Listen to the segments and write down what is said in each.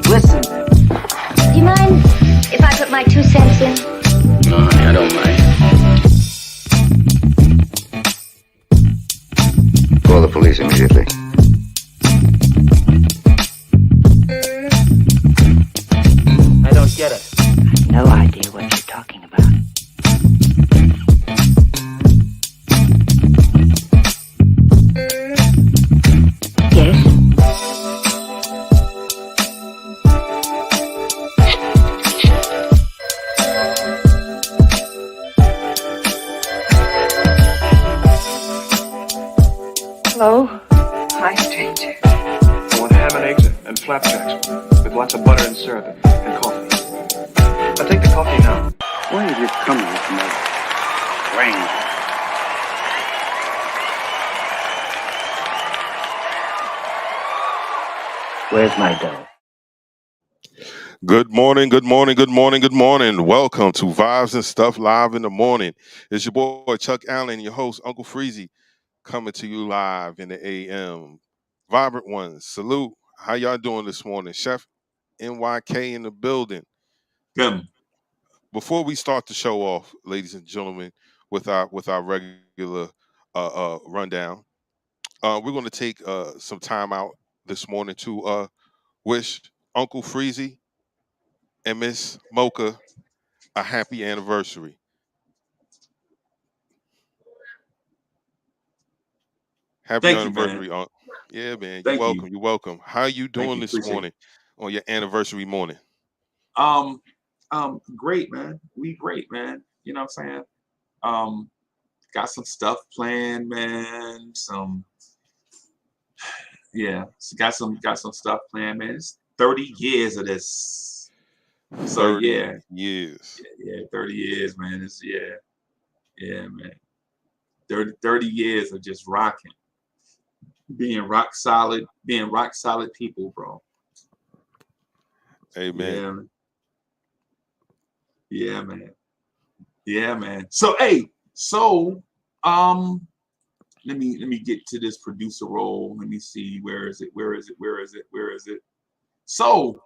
Listen, do you mind if I put my 2 cents in? No, I don't mind. Call the police immediately. I don't get it. No idea what you're talking about. Yes? Hello? Hi, stranger. I want ham and eggs and flapjacks with lots of butter and syrup and coffee. I'll take the coffee now. Why have you come here tonight? Strange. Where's my dough? Good morning, good morning, good morning, good morning. Welcome to Vibes and Stuff Live in the Morning. It's your boy Chuck Allen, your host, Uncle Freezy, coming to you live in the AM. Vibrant ones, salute. How y'all doing this morning? Chef NYK in the building. Good. Before we start the show off, ladies and gentlemen, with our regular rundown, we're going to take some time out this morning to wish Uncle Freezy and Miss Mocha a happy anniversary. Happy Thank you, man. anniversary, Unc. Yeah, man. You're Thank welcome. you. You're welcome. How you Thank doing you. this Appreciate morning on your anniversary morning? Great, man. We great, man. You know what I'm saying? Got some stuff planned, man. Got some stuff planned, man. It's 30 years of this. So 30 yeah, years. 30 years, man. Man. 30 years of just rocking. Being rock solid people, bro. Amen. Yeah, man. So let me get to this producer role. Let me see, where is it? So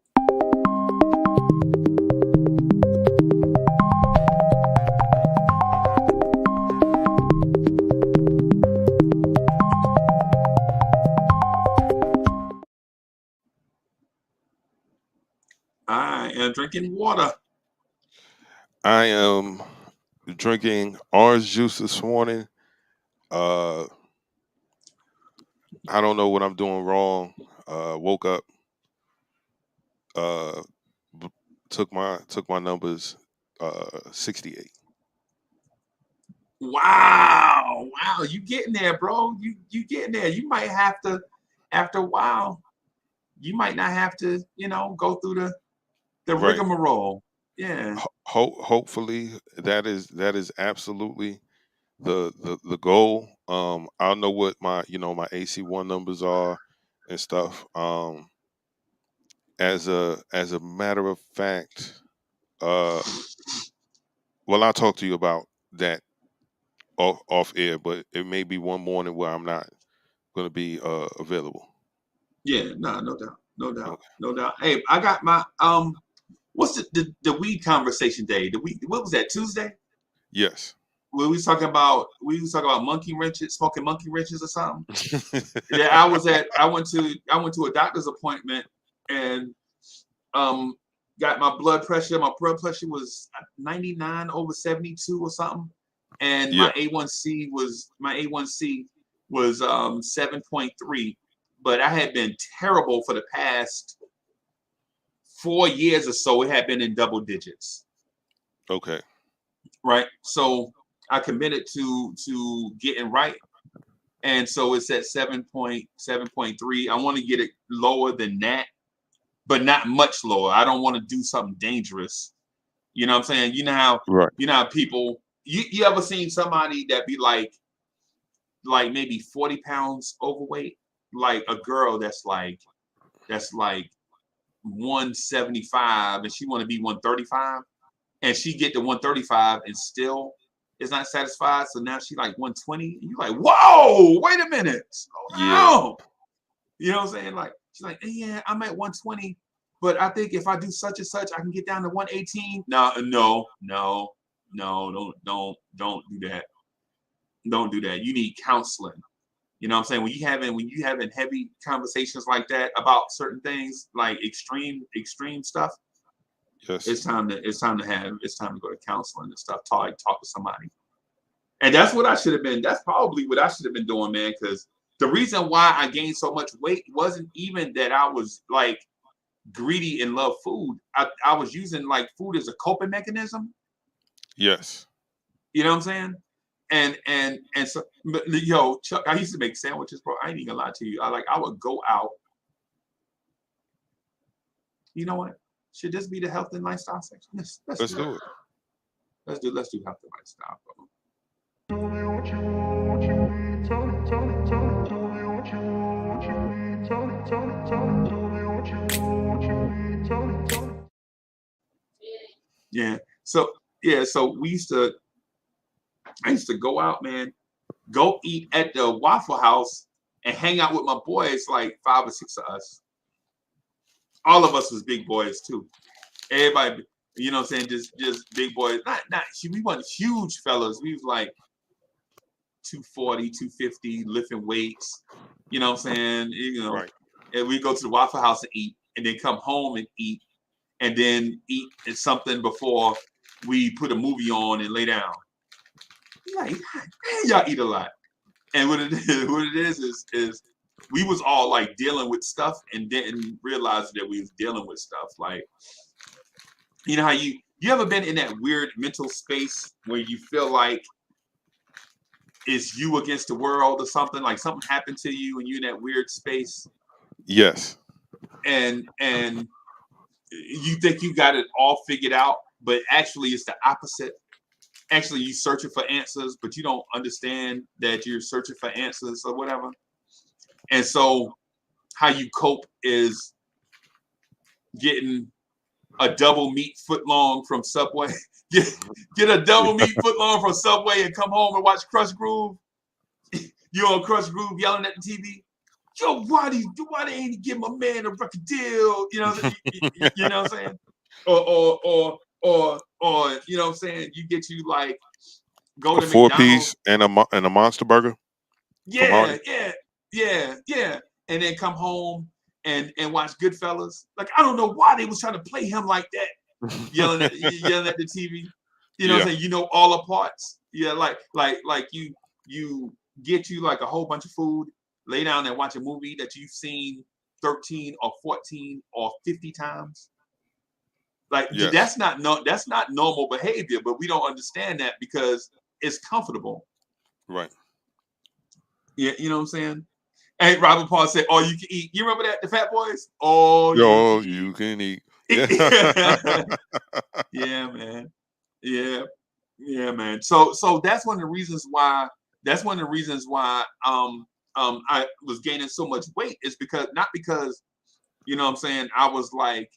I am drinking water. I am drinking orange juice this morning. I don't know what I'm doing wrong. Woke up, took my numbers 68. Wow, you getting there, bro. You getting there. You might have to, after a while, you might not have to, go through the Right. rigmarole. Yeah. Hopefully that is absolutely the goal. I know what my my AC1 numbers are and stuff. As a matter of fact, well, I'll talk to you about that off air, but it may be one morning where I'm not going to be available. Yeah, no doubt. Okay. No doubt. Hey, I got my what's the weed conversation day? What was that, Tuesday? Yes. We was talking about monkey wrenches, smoking monkey wrenches or something. Yeah, I went to a doctor's appointment and got my blood pressure. My blood pressure was 99/72 or something. And Yeah. my A1C was 7.3. But I had been terrible for the past 4 years or so. It had been in double digits. Okay. Right. So I committed to getting right. And so it's at 7.3. I want to get it lower than that, but not much lower. I don't want to do something dangerous. You know what I'm saying? You know how people, you ever seen somebody that be like maybe 40 pounds overweight? Like a girl that's like 175 and she want to be 135, and she get to 135 and still is not satisfied. So now she like 120. And you're like, whoa, wait a minute. Slow down. You know what I'm saying? Like, she's like, yeah, I'm at 120, but I think if I do such and such, I can get down to 118. No, don't do that. Don't do that. You need counseling. You know what I'm saying? When you having heavy conversations like that about certain things, like extreme stuff, Yes. it's time to go to counseling and stuff. Talk to somebody. And that's what I should have been. That's probably what I should have been doing, man. Because the reason why I gained so much weight wasn't even that I was like greedy and love food. I was using like food as a coping mechanism. Yes. You know what I'm saying? And so, yo, Chuck, I used to make sandwiches, bro. I ain't even gonna lie to you. I would go out. You know what? Should this be the health and lifestyle section? Let's do it. Let's do health and lifestyle, bro. Yeah. So I used to go out, man, go eat at the Waffle House and hang out with my boys, like 5 or 6 of us. All of us was big boys too. Everybody, you know what I'm saying, just big boys. We weren't huge fellas. We was like 240, 250, lifting weights. You know what I'm saying? You know, right. And we go to the Waffle House and eat, and then come home and eat, and then eat something before we put a movie on and lay down. Like, man, y'all eat a lot. And what it is we was all like dealing with stuff and didn't realize that we was dealing with stuff. Like, you know how you ever been in that weird mental space where you feel like it's you against the world or something, like something happened to you and you're in that weird space? Yes. And you think you got it all figured out, but actually it's the opposite. Actually, you searching for answers, but you don't understand that you're searching for answers or whatever. And so how you cope is getting a double meat footlong from Subway. Get a double meat footlong from Subway and come home and watch Crush Groove. You on Crush Groove yelling at the TV. Yo, why they ain't give my man a record deal? You know, you know what I'm saying? Or you know what I'm saying? You get you like go to a 4-piece McDonald's and a Monster Burger. Yeah. And then come home and watch Goodfellas. Like, I don't know why they was trying to play him like that, yelling at the TV. You know what I'm saying? You know all the parts. Yeah, like you get you like a whole bunch of food, lay down and watch a movie that you've seen 13 or 14 or 50 times. Like, yes. that's not normal behavior, but we don't understand that because it's comfortable. Right. Yeah, you know what I'm saying? And Robert Paul said, "Oh, you can eat." You remember that? The Fat Boys? Oh, you can eat. Yeah. Yeah, man. Yeah, man. So that's one of the reasons why. That's one of the reasons why I was gaining so much weight is not because you know what I'm saying, I was like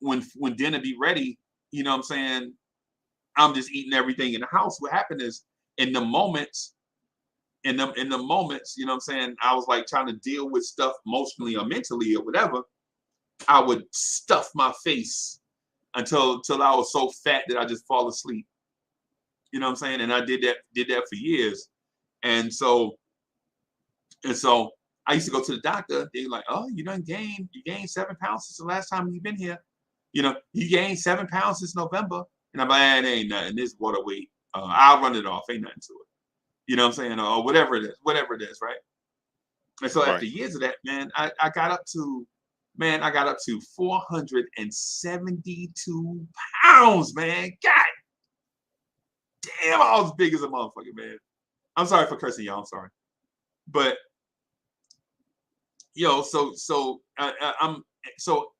when dinner be ready, you know what I'm saying, I'm just eating everything in the house. What happened is in the moments, you know what I'm saying, I was like trying to deal with stuff emotionally or mentally or whatever. I would stuff my face until I was so fat that I just fall asleep. You know what I'm saying? And I did that for years. And so I used to go to the doctor. They're like, "Oh, you gained 7 pounds since the last time you've been here. You know, you gained 7 pounds since November." And I'm like, "It ain't nothing. This water weight. I'll run it off. Ain't nothing to it." You know what I'm saying? Or whatever it is, right? And so after years of that, man, I got up to 472 pounds, man. God damn, I was big as a motherfucker, man. I'm sorry for cursing y'all. I'm sorry. But I'm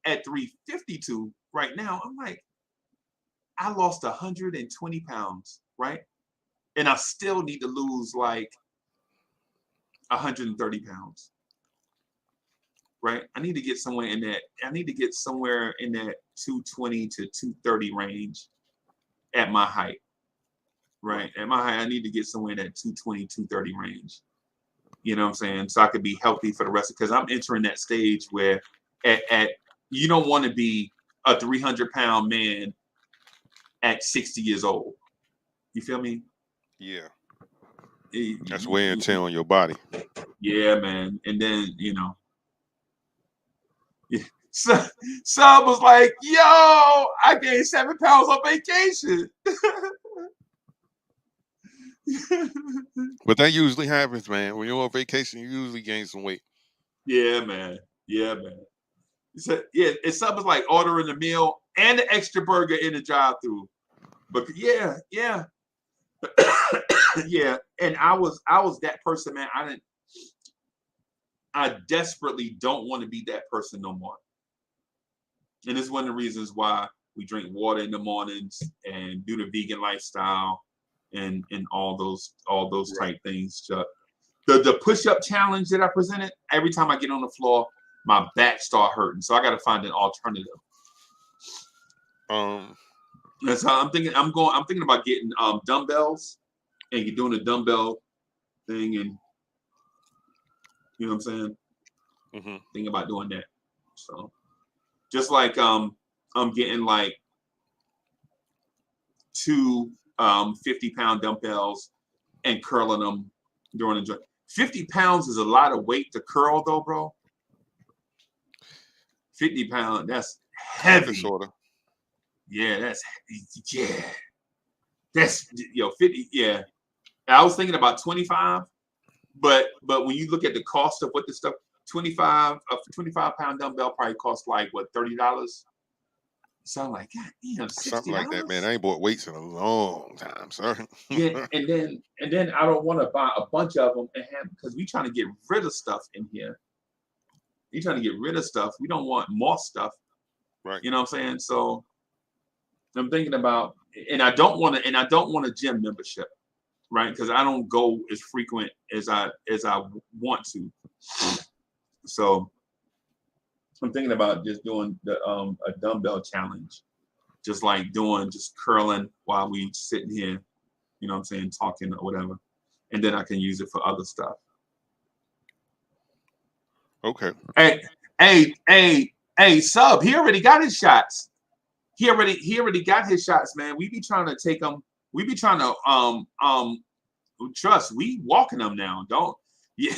at 352 right now. I'm like, I lost 120 pounds, right? And I still need to lose like 130 pounds, right? I need to get somewhere in that 220 to 230 range at my height. right? At my height, I need to get somewhere in that 220, 230 range. You know what I'm saying? So I could be healthy for the rest of, because I'm entering that stage where at you don't want to be a 300-pound man at 60 years old. You feel me? Yeah. Eh, That's wear and tear on your body. Yeah, man. And then, you know, Sub was like, yo, I gained 7 pounds on vacation. But that usually happens, man. When you're on vacation, you usually gain some weight. Yeah, man. Yeah, man. So, yeah, it's something like ordering a meal and an extra burger in the drive-thru. But yeah, yeah. Yeah. And I was that person, man. I desperately don't want to be that person no more. And it's one of the reasons why we drink water in the mornings and do the vegan lifestyle and all those type things. The push-up challenge that I presented, every time I get on the floor, my back start hurting. So I got to find an alternative. That's how I'm thinking. I'm thinking about getting dumbbells and you're doing a dumbbell thing, and you know what I'm saying? Mm-hmm. Thinking about doing that. So just like I'm getting like 2 50-pound dumbbells and curling them during the joint. 50 pounds is a lot of weight to curl though, bro. 50 pounds, that's heavy. Disorder. Yeah, that's 50. Yeah, I was thinking about 25, but when you look at the cost of what this stuff, 25-pound dumbbell probably costs like what, $30. So I'm like, God damn, $60. Something like that, man. I ain't bought weights in a long time, sir. Yeah, and then I don't want to buy a bunch of them and have, because we trying to get rid of stuff in here. We trying to get rid of stuff. We don't want more stuff. Right. You know what I'm saying? So I'm thinking about, and I don't want a gym membership, right? Because I don't go as frequent as I want to. So I'm thinking about just doing a dumbbell challenge, just curling while we sitting here, you know what I'm saying, talking or whatever, and then I can use it for other stuff. Okay. Hey, Sub, he already got his shots. He already got his shots, man. We be trying to take them. We be trying to trust. We walking them now. Don't get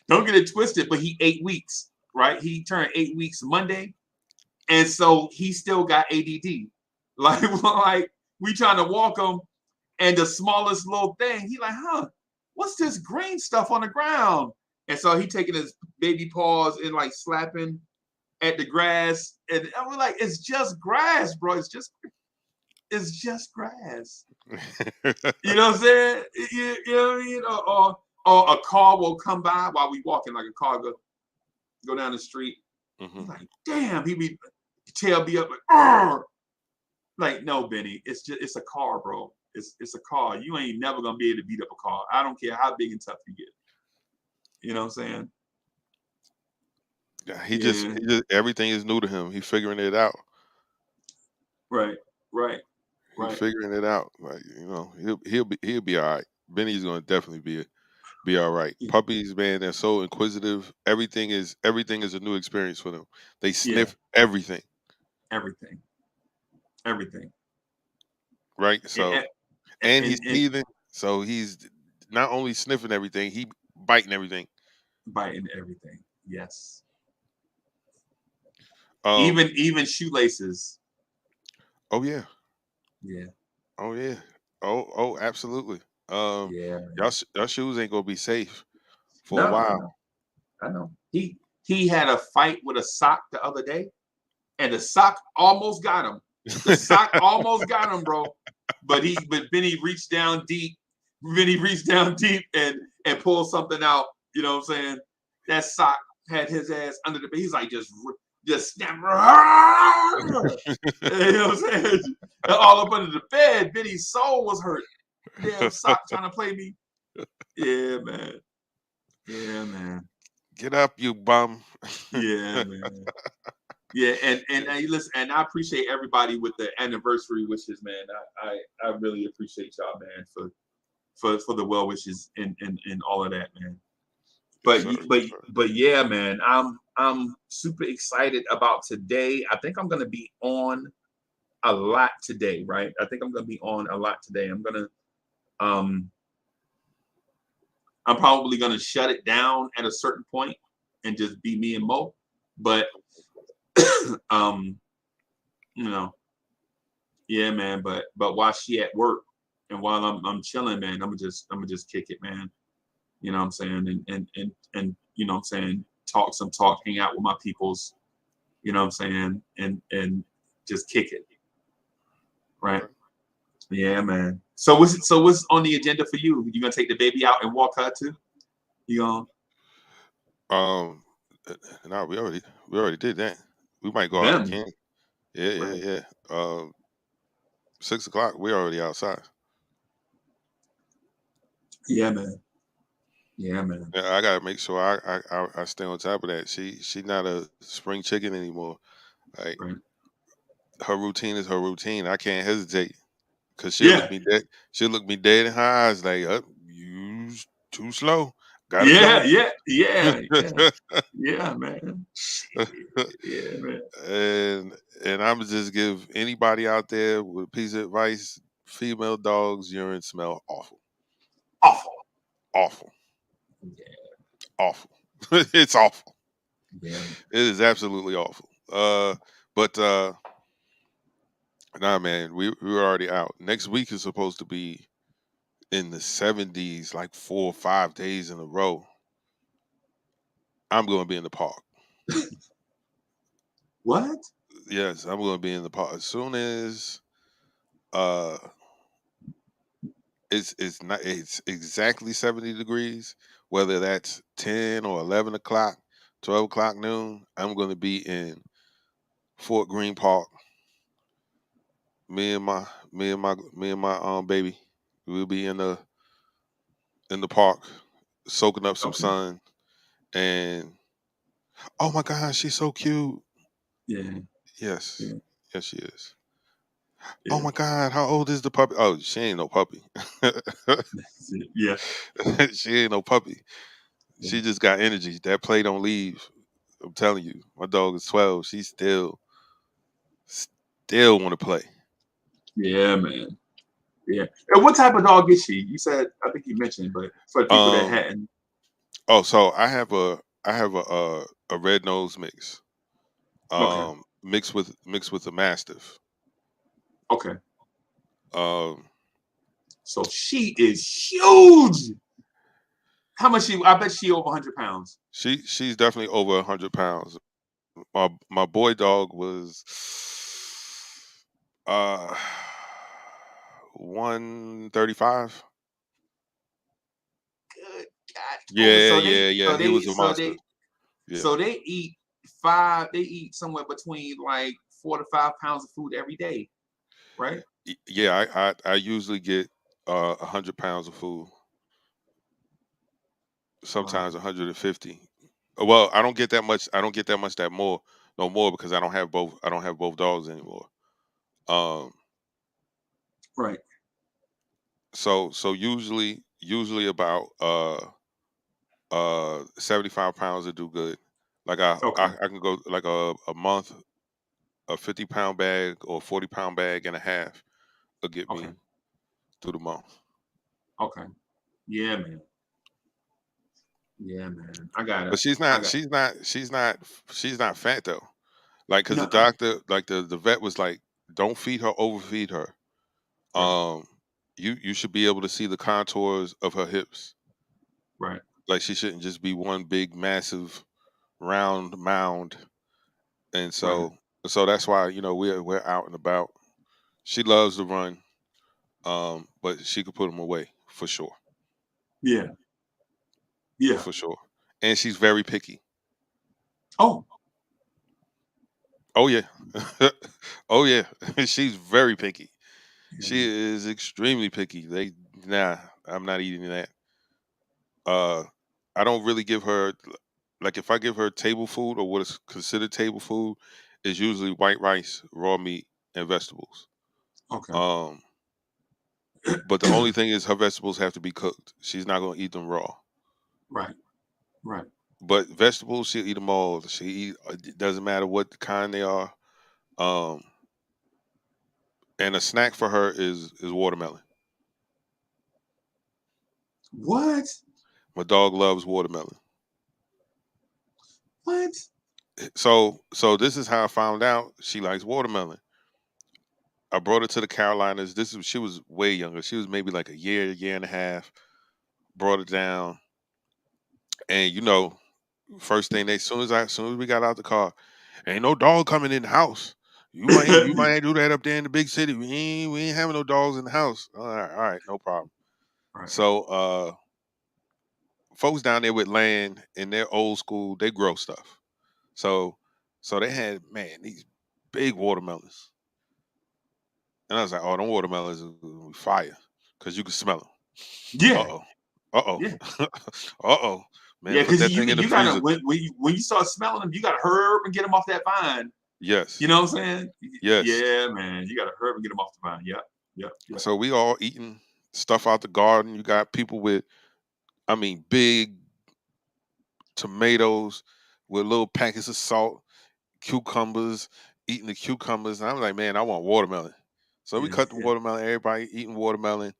it twisted. But he 8 weeks, right? He turned 8 weeks Monday, and so he still got ADD. Like we trying to walk him, and the smallest little thing, he like, huh? What's this green stuff on the ground? And so he taking his baby paws and like slapping at the grass, and we're like, it's just grass, bro. It's just grass. You know what I'm saying? You know what I mean? Or a car will come by while we walking, like a car go down the street. Mm-hmm. Like, damn, he be tail be up like, argh! Like, no, Benny, it's a car, bro. It's a car. You ain't never gonna be able to beat up a car. I don't care how big and tough you get. You know what I'm saying? Yeah, he just everything is new to him. He's figuring it out. Right. He's figuring it out. Like, you know, he'll be all right. Benny's gonna definitely be all right. Puppies, man, they're so inquisitive. Everything is a new experience for them. They sniff everything. Everything. Right. So and he's teething. So he's not only sniffing everything, he biting everything. Yes. Even shoelaces. Oh yeah. Yeah. Oh yeah. Oh absolutely. Y'all shoes ain't gonna be safe for a while. I know. He had a fight with a sock the other day, and the sock almost got him. The sock almost got him, bro. But Benny reached down deep. And pulled something out. You know what I'm saying? That sock had his ass under the bed. He's like just snap. You know what I'm saying? All up under the bed. Benny's soul was hurt. Damn sock trying to play me. Yeah, man. Get up, you bum. Yeah, man. Yeah, and listen, and I appreciate everybody with the anniversary wishes, man. I really appreciate y'all, man, for the well wishes and all of that, man. Yes, But sir. but Yes, sir. but yeah, man, I'm super excited about today. I think I'm gonna be on a lot today, right? I think I'm gonna be on a lot today. Um I'm probably gonna shut it down at a certain point and just be me and Mo. But um, you know, yeah, man. But while she at work and while I'm chilling, man, I'm gonna just kick it, man. You know what I'm saying? And you know what I'm saying, talk, hang out with my peoples, you know what I'm saying, and just kick it. Right. Right. Yeah, man. So what's on the agenda for you? You gonna take the baby out and walk her too? You gonna Um, no, we already did that. We might go out them? again. Yeah, yeah, Right. yeah. 6 o'clock. We're already outside. Yeah, man. Yeah, man. Yeah, I gotta make sure I stay on top of that. She not a spring chicken anymore. Like Right. her routine is her routine. I can't hesitate because she'll look Yeah. me dead. She'll look me dead in her eyes like, you too slow. Gotta Yeah, go. yeah, yeah, yeah, yeah, man. Shit. Yeah, man. and and I'm gonna just give anybody out there with a piece of advice: female dogs' urine smell awful, Awful. awful, Yeah, awful. It's awful. yeah. It is absolutely awful. But nah, man, we were already out. Next week is supposed to be in the 70s, like 4 or 5 days in a row. I'm going to be in the park. What? Yes, I'm going to be in the park as soon as uh it's exactly 70 degrees, whether that's 10 or 11 o'clock, 12 o'clock noon. I'm going to be in Fort Greene Park. Me and my baby. We'll be in the park, soaking up some Okay. sun. And oh my gosh, she's so cute. Yeah, Yes, yeah, yes, she is. Oh yeah, my God, how old is the puppy? Oh, she ain't no puppy. yeah, She ain't no puppy. yeah. She just got energy. That play don't leave. I'm telling you, my dog is 12. She still want to play. Yeah, man. Yeah. And what type of dog is she? You said, I think you mentioned, but for the people that Um. hadn't. Oh, so I have a red nose mix. Okay. Mixed with a mastiff. Okay. Um. So she is huge. How much she? I bet she over 100 pounds. She's definitely over 100 pounds. My boy dog was uh 135. Good God. Over. Yeah, yeah, yeah. He was a monster. Yeah. So they eat they eat somewhere between like 4 to 5 pounds of food every day, right? Yeah, I usually get 100 pounds of food, Wow. sometimes 150. Well, I don't get that much. I don't get that much that more no more because I don't have both dogs anymore. Um, Right. so usually about 75 pounds to do good. Like Okay. I can go like a month, a 50-pound bag or 40-pound bag and a half will get Okay. me through the month. Okay. Yeah, man. Yeah, man. I got it. But she's I not got she's not she's not she's not fat though. Like, cause the no. doctor, like the vet was like, don't feed her, overfeed her. Right. Um, you should be able to see the contours of her hips. Right. Like she shouldn't just be one big massive round mound. And Right. so that's why we're out and about. She loves to run, but she could put them away for sure, Yeah. Yeah. for sure. And she's very picky. Oh. Oh yeah, oh yeah, she's very picky. Yeah. She is extremely picky. Nah, I'm not eating that. Uh, I don't really give her, like, if I give her table food or what is considered table food, is usually white rice, raw meat, and vegetables. Okay. Um, but the only thing is her vegetables have to be cooked. She's not gonna eat them raw. Right. Right. But vegetables, she'll eat them all. She eat. It doesn't matter what kind they are. Um, and a snack for her is watermelon. What? My dog loves watermelon. What? So this is how I found out she likes watermelon. I brought her to the Carolinas. She was way younger. She was maybe like a year and a half. Brought her down, and first thing as soon as we got out the car, ain't no dog coming in the house. You might do that up there in the big city. We ain't having no dogs in the house. All right, no problem. Right. So folks down there with land in their old school, they grow stuff. So they had, man, these big watermelons. And I was like, oh, them watermelons are gonna be fire. Because you can smell them. Yeah. Uh-oh. Uh-oh. Yeah. Uh-oh. Man, Yeah, put because that you thing in the you gotta freezer. when you start smelling them, you gotta hurry up and get them off that vine. Yes. You know what I'm saying? Yes. Yeah, man. You gotta hurry up and get them off the vine. Yep. Yep. So we all eating stuff out the garden. You got people with, big tomatoes with little packets of salt, cucumbers, eating the cucumbers. And I'm like, man, I want watermelon. So we cut the watermelon, everybody eating watermelon.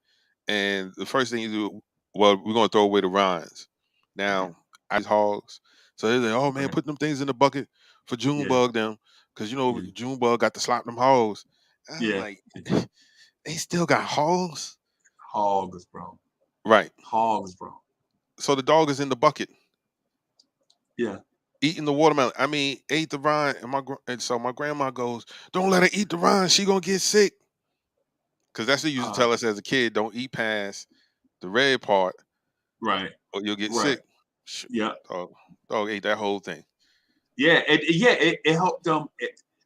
And the first thing you do, well, we're going to throw away the rinds. Now, I eat hogs. So they're like, oh, man, put them things in the bucket for Junebug them. Because, Junebug got to slap them hogs. And I'm like, they still got hogs? Hogs, bro. Right. Hogs, bro. So the dog is in the bucket. Yeah. Eating the watermelon. Ate the rind. And so my grandma goes, don't let her eat the rind. She going to get sick. Because that's what you used to tell us as a kid. Don't eat past the red part. Right. Or you'll get sick. Yeah. Dog ate that whole thing. Yeah. It helped them.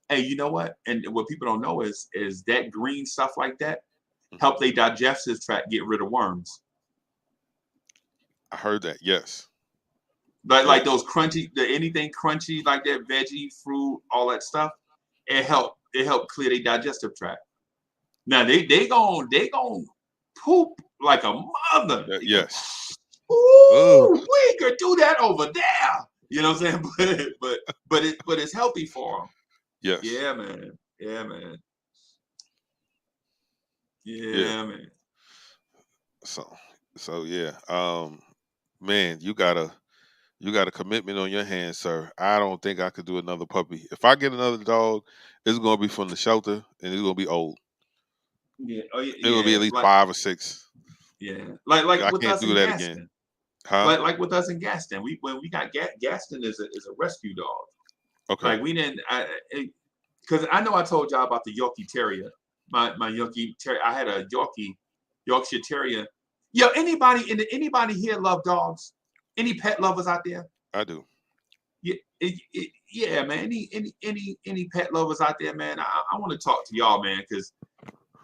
Hey, you know what? And what people don't know is that green stuff like that help their digestive tract get rid of worms. I heard that. Yes. Like those crunchy, anything crunchy like that, veggie, fruit, all that stuff. It helped clear their digestive tract. Now they gon' poop like a mother. Yes. Ooh, we could do that over there. You know what I'm saying? But it's healthy for them. Yes. Yeah, man. Yeah, man. Yeah, man. So yeah. Man, you got a commitment on your hands, sir. I don't think I could do another puppy. If I get another dog, it's gonna be from the shelter and it's gonna be old. Yeah. Oh, yeah. It will be at least 5 or 6. Yeah. Like I with can't us do in that Gaston. again. Huh? Like with us in Gaston. When we got Gaston is a rescue dog. Okay. Like we didn't because I know I told y'all about the Yorkie Terrier. My Yorkie Terrier. I had a Yorkshire Terrier. Yo, anybody here love dogs? Any pet lovers out there? I do. Yeah, man. Any pet lovers out there, man? I want to talk to y'all, man, because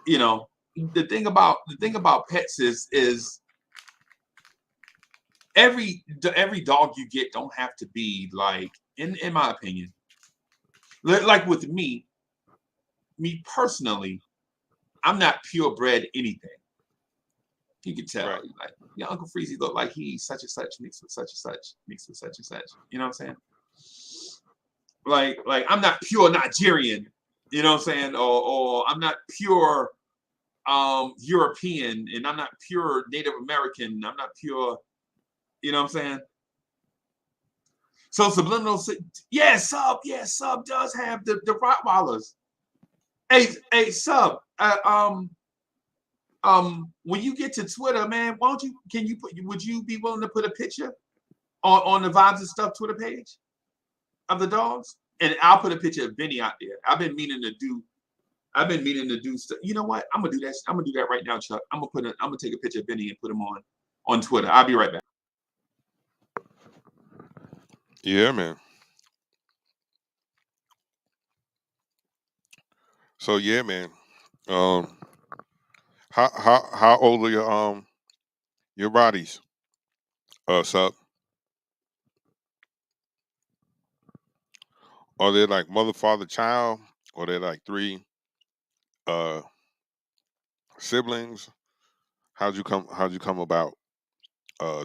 the thing about pets is every dog you get don't have to be like, in my opinion, like with me personally, I'm not purebred anything. You can tell, Right. like, yeah, Uncle Freezy look like he's such and such mixed with such and such mixed with such and such. You know what I'm saying? Like I'm not pure Nigerian. You know what I'm saying? Or I'm not pure European, and I'm not pure Native American. I'm not pure. You know what I'm saying? So subliminal. Yeah, Sub does have the Rottweilers. Hey, Sub. When you get to Twitter, man, would you be willing to put a picture on the Vibes and Stuff Twitter page of the dogs? And I'll put a picture of Benny out there. I've been meaning to do stuff. You know what? I'm gonna do that. I'm gonna do that right now, Chuck. I'm gonna take a picture of Benny and put him on Twitter. I'll be right back. Yeah, man. So yeah, man. How old are your bodies? Sub. Are they like mother, father, child, or they're like three uh siblings? How'd you come about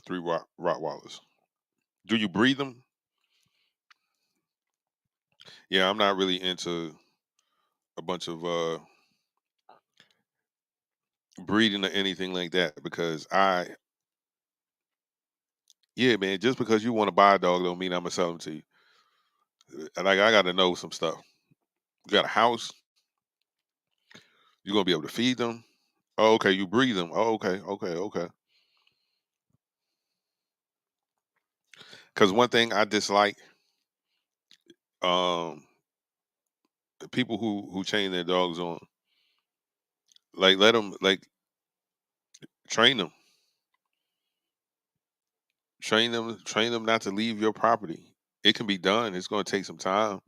three Rottweilers? Do you breed them? Yeah, I'm not really into a bunch of breeding or anything like that because yeah, man, just because you want to buy a dog don't mean I'm gonna sell them to you. Like I got to know some stuff. You got a house, you're gonna be able to feed them. Oh, okay, you breed them. Oh, okay, okay, okay. Because one thing I dislike, um, people who chain their dogs on, like let them like train them, train them not to leave your property. It can be done. It's gonna take some time,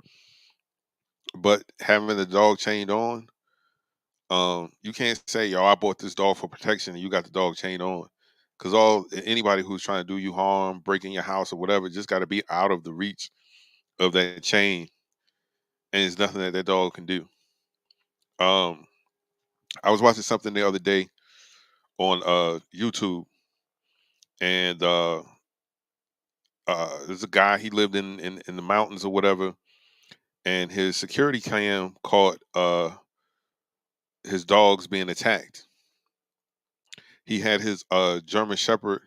but having the dog chained on, you can't say, "Yo, I bought this dog for protection," and you got the dog chained on. Because anybody who's trying to do you harm, breaking your house or whatever, just got to be out of the reach of that chain, and there's nothing that that dog can do. Um, I was watching something the other day on YouTube, and there's a guy he lived in the mountains or whatever, and his security cam caught his dogs being attacked. He had his German Shepherd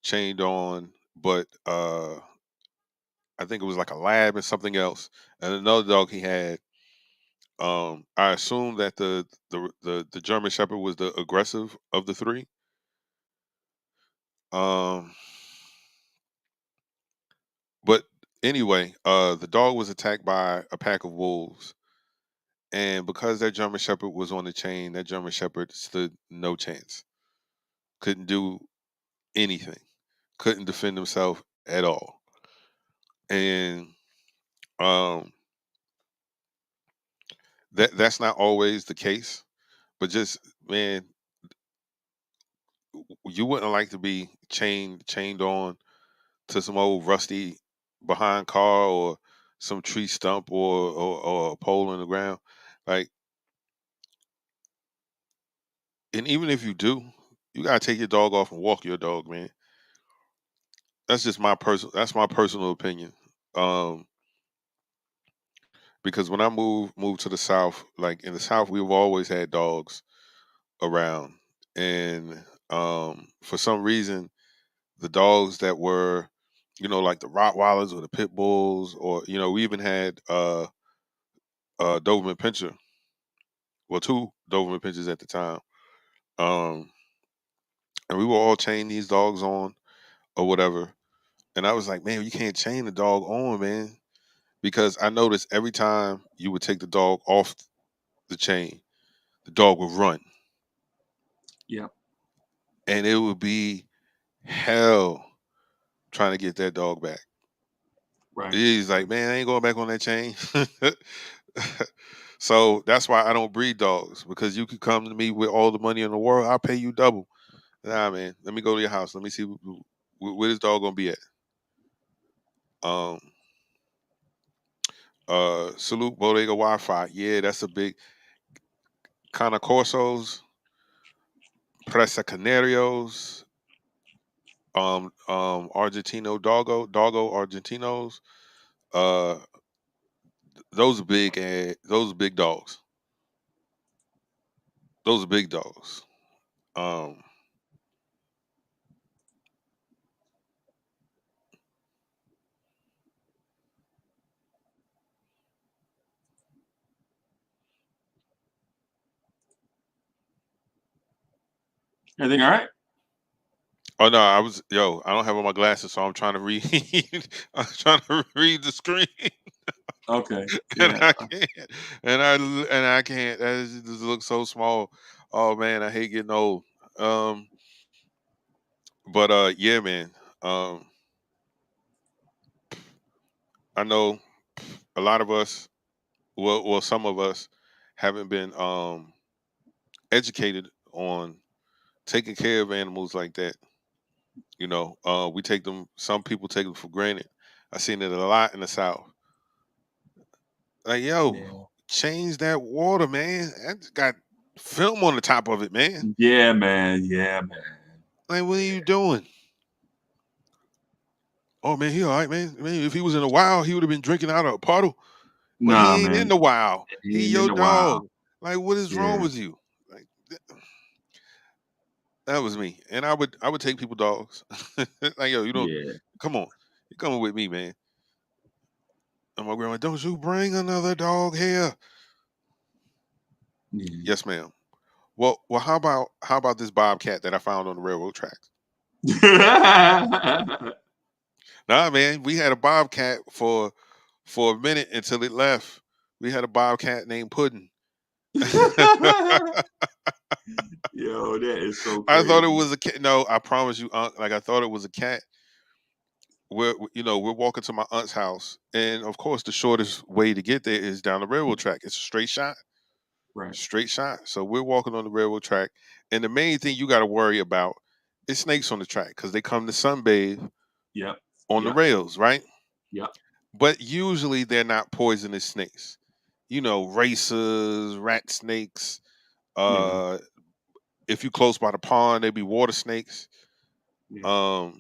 chained on, but I think it was like a lab and something else, and another dog he had. I assume that the German Shepherd was the aggressive of the three. Um, but anyway, the dog was attacked by a pack of wolves, and because that German Shepherd was on the chain, that German Shepherd stood no chance. Couldn't do anything. Couldn't defend himself at all. And um, that's not always the case. But just man, you wouldn't like to be chained on to some old rusty behind car or some tree stump or a pole in the ground. Like, and even if you do, you gotta take your dog off and walk your dog, man. That's my personal opinion. Um, because when I moved to the south, like in the south, we've always had dogs around, and for some reason, the dogs that were, like the Rottweilers or the pit bulls, or we even had Doberman Pinscher, well, two Doberman Pinschers at the time, um, and we were all chained these dogs on or whatever. And I was like, man, you can't chain the dog on, man, because I noticed every time you would take the dog off the chain, the dog would run, Yeah, and it would be hell trying to get that dog back. right. He's like, man, I ain't going back on that chain. So that's why I don't breed dogs, because you could come to me with all the money in the world, I'll pay you double. Nah, man, let me go to your house. Let me see where this dog gonna be at. Um, Salute Bodega Wi-Fi. Yeah, that's a big kind of Corsos, Presa Canarios, Argentino Doggo Argentinos. Uh, those are big dogs. Those are big dogs. Um, Everything all right? oh no, I don't have on my glasses, so I'm trying to read. I'm trying to read the screen, Okay. and Yeah. I can't, and I can't. That just looks so small. Oh man, I hate getting old. Um, but yeah, man. Um, I know a lot of us, some of us haven't been educated on taking care of animals like that. We take them. Some people take them for granted. I seen it a lot in the South. Like, yo, Yeah. change that water, man. That got film on the top of it, man. Yeah, man. Yeah, man. Like, what are you doing? Oh man, he all right, man. Man, if he was in the wild, he would have been drinking out of a puddle. But Nah, he ain't in man. the wild. He He ain't in your the wild. dog. Like, what is wrong Yeah. with you? Like, that was me. And I would take people dogs. Like, yo, you know, Yeah. come on, you coming with me, man. And my grandma, don't you bring another dog here? Yeah. Yes, ma'am. Well, how about this bobcat that I found on the railroad tracks? Nah, man, we had a bobcat for a minute until it left. We had a bobcat named Puddin'. Yo, that is so I thought it crazy. was a cat. No, I promise you, Aunt. Like I thought it was a cat. We're walking to my aunt's house, and of course, the shortest way to get there is down the railroad track. It's a Right. straight shot. So we're walking on the railroad track, and the main thing you got to worry about is snakes on the track because they come to sunbathe Yep. on the Yep. rails, right? Yep. But usually they're not poisonous snakes. Racers, rat snakes. Yeah. If you close by the pond, they be water snakes. Yeah.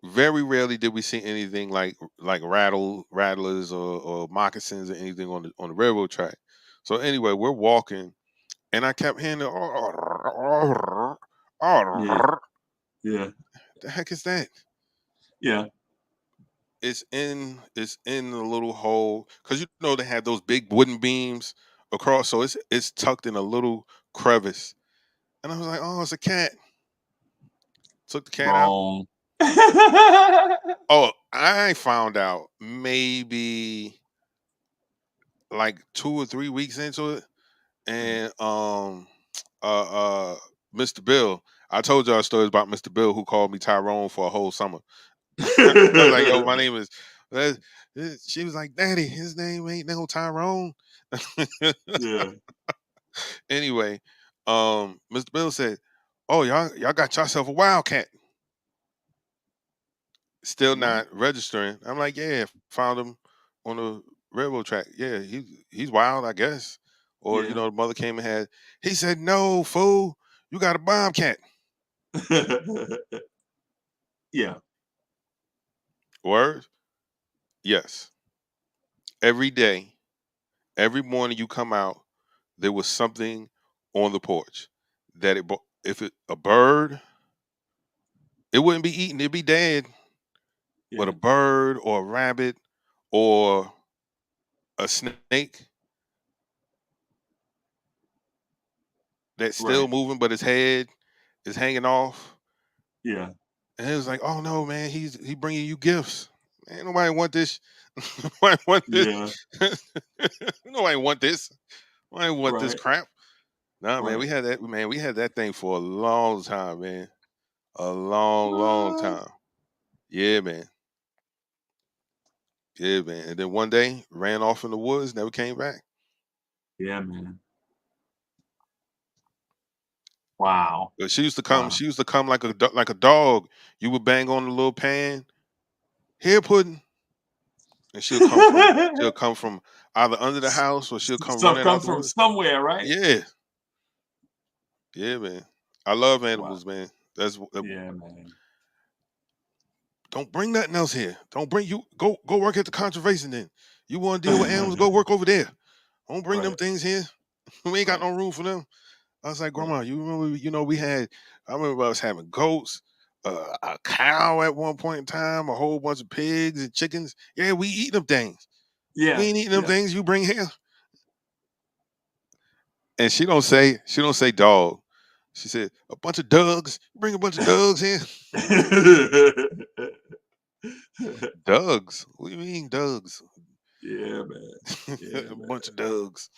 Very rarely did we see anything like rattlers or moccasins or anything on the railroad track. So anyway, we're walking, and I kept hearing the Yeah. Yeah. the heck is that? Yeah. It's in the little hole because they had those big wooden beams across, so it's tucked in a little crevice. And I was like, oh, it's a cat. Took the cat out. Wrong. Oh, I found out maybe like 2 or 3 weeks into it, and Mr. Bill. I told y'all stories about Mr. Bill who called me Tyrone for a whole summer. I was like, yo, my name is. She was like, Daddy, his name ain't no Tyrone. Yeah. Anyway, Mr. Bill said, "Oh, y'all got yourself a wildcat." Still not registering. I'm like, "Yeah, found him on the railroad track. Yeah, he's wild, I guess." Or Yeah. the mother came and had. He said, "No, fool, you got a bobcat." Yeah. Word? Yes. Every day, every morning you come out, there was something on the porch that if a bird, it wouldn't be eaten, it'd be dead. But Yeah. a bird or a rabbit or a snake that's still Right. moving, but his head is hanging off. Yeah. And it was like, oh no, man, he bringing you gifts. Man, nobody want this. Nobody want this. Yeah. Nobody want this. Nobody want this Right. crap. Nah, man, Right. we had that thing for a long time, man. A long, long What? time. Yeah, man. Yeah, man. And then one day ran off in the woods, never came back. Yeah, man. Wow. But she used to come. Wow. She used to come like like a dog. You would bang on the little pan. Here, Puddin', and she'll come from either under the house or she'll come Stuff running out comes the from woods. somewhere, right? Yeah, yeah, man. I love Wow. animals, man. Yeah, man. Don't bring nothing else here. Don't bring you go work at the conservation then. You want to deal with animals? Go work over there. Don't bring them Right. things here. We ain't got Right. no room for them. I was like, Right. Grandma, you remember? We had. I remember us having goats, a cow at one point in time, a whole bunch of pigs and chickens. Yeah, we eat them things. Yeah. We ain't eating them Yeah. things you bring here. And she don't say dog. She said a bunch of dogs. Bring a bunch of dogs here. Dogs? What do you mean dogs? Yeah, man. Yeah, A man. bunch of dogs.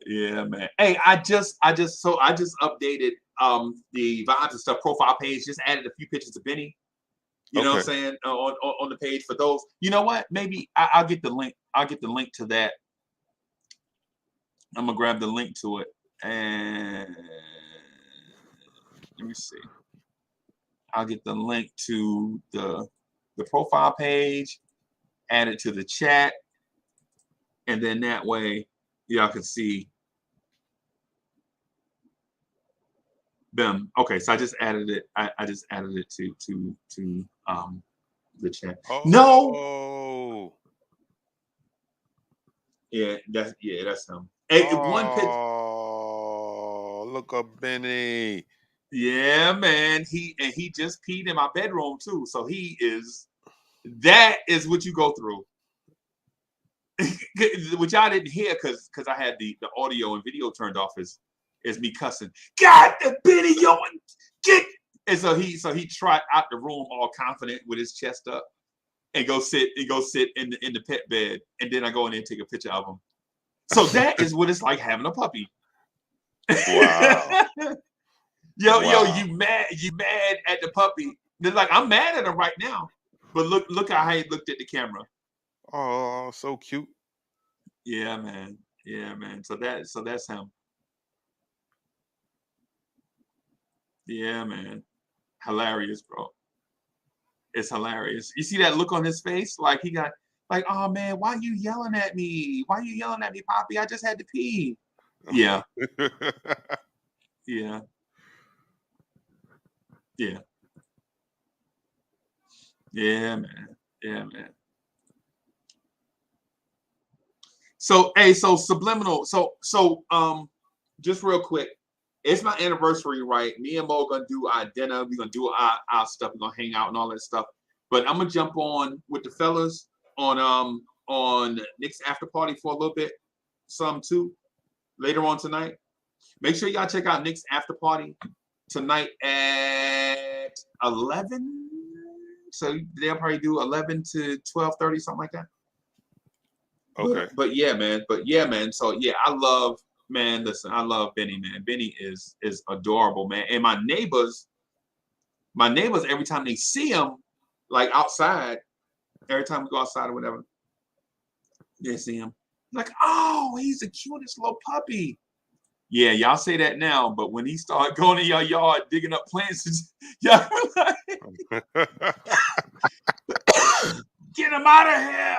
Yeah, man. Hey, I just updated the Vibes and Stuff profile page. Just added a few pictures of Benny. You know what I'm Okay. saying? On the page for those. You know what? Maybe I'll get the link. I'll get the link to that. I'm gonna grab the link to it and let me see. I'll get the link to the profile page add it to the chat, and then that way y'all can see. Boom. Okay, so I just added it. I just added it to the chat. No. Oh. Yeah, that's him. Hey, one pitch. Oh, look up Benny. Yeah, man. He just peed in my bedroom too. So that is what you go through. Which I didn't hear because I had the audio and video turned off is me cussing. God, the Benny, yo, get. And so he tried out the room all confident with his chest up and go sit in the pet bed. And then I go in there and take a picture of him. So that is what it's like having a puppy. Wow. Yo, Wow. you mad at the puppy. They're like, I'm mad at him right now. But look how he looked at the camera. Oh, so cute. Yeah, man. Yeah, man. So that's him. Yeah, man. Hilarious, bro. It's hilarious. You see that look on his face? Like he got like, oh man, why you yelling at me? Why you yelling at me, Poppy? I just had to pee. Yeah. Yeah. Yeah. Yeah, man. Yeah, man. So subliminal. So just real quick, it's my anniversary, right? Me and Mo gonna do our dinner. We're gonna do our stuff. We're gonna hang out and all that stuff. But I'm gonna jump on with the fellas on Nick's after party for a little bit, some too, later on tonight. Make sure y'all check out Nick's after party tonight at 11. So they'll probably do 11 to 12:30, something like that. Okay. But yeah, man. So yeah, I love Benny, man. Benny is adorable, man. And my neighbors, every time they see him, like outside, every time we go outside or whatever, they see him. Like, oh, he's the cutest little puppy. Yeah, y'all say that now, but when he started going in your yard digging up plants, y'all like, get him out of here.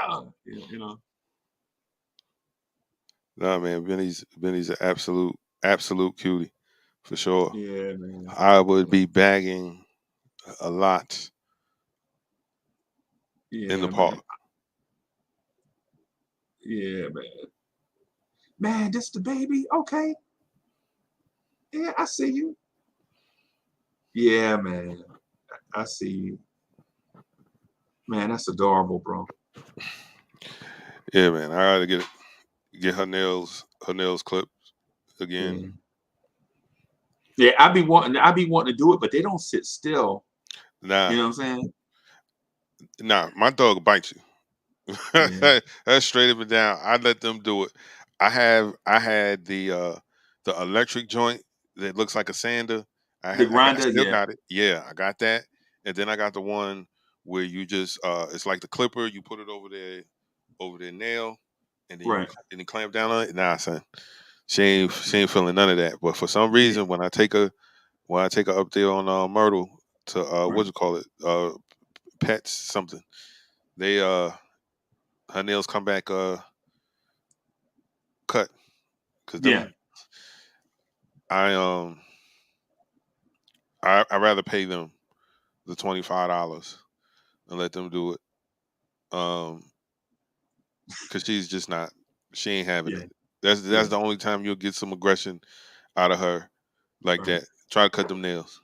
You know. Nah, man, Benny's an absolute cutie, for sure. Yeah, man. I would be bagging a lot in the park. Yeah, man. Man, this the baby? Okay. Yeah, I see you. Yeah, man. I see you. Man, that's adorable, bro. Yeah, man. I gotta get her nails clipped again. Yeah, I be wanting to do it, but they don't sit still. Nah. You know what I'm saying? Nah, my dog will bite you. Yeah. That's straight up and down. I let them do it. I had the electric joint that looks like a sander. The grinder, still yeah. got it. Yeah, I got that. And then I got the one where you just it's like the clipper, you put it over their nail, and then Right. you clamp down on it. Nah, son. She ain't feeling none of that. But for some reason, when I take her up there on Myrtle to what's it call it? Pets something. They her nails come back cut. Cause Yeah. I rather pay them the $25 and let them do it. Cause she ain't having it. That's the only time you'll get some aggression out of her like that. Try to cut them nails.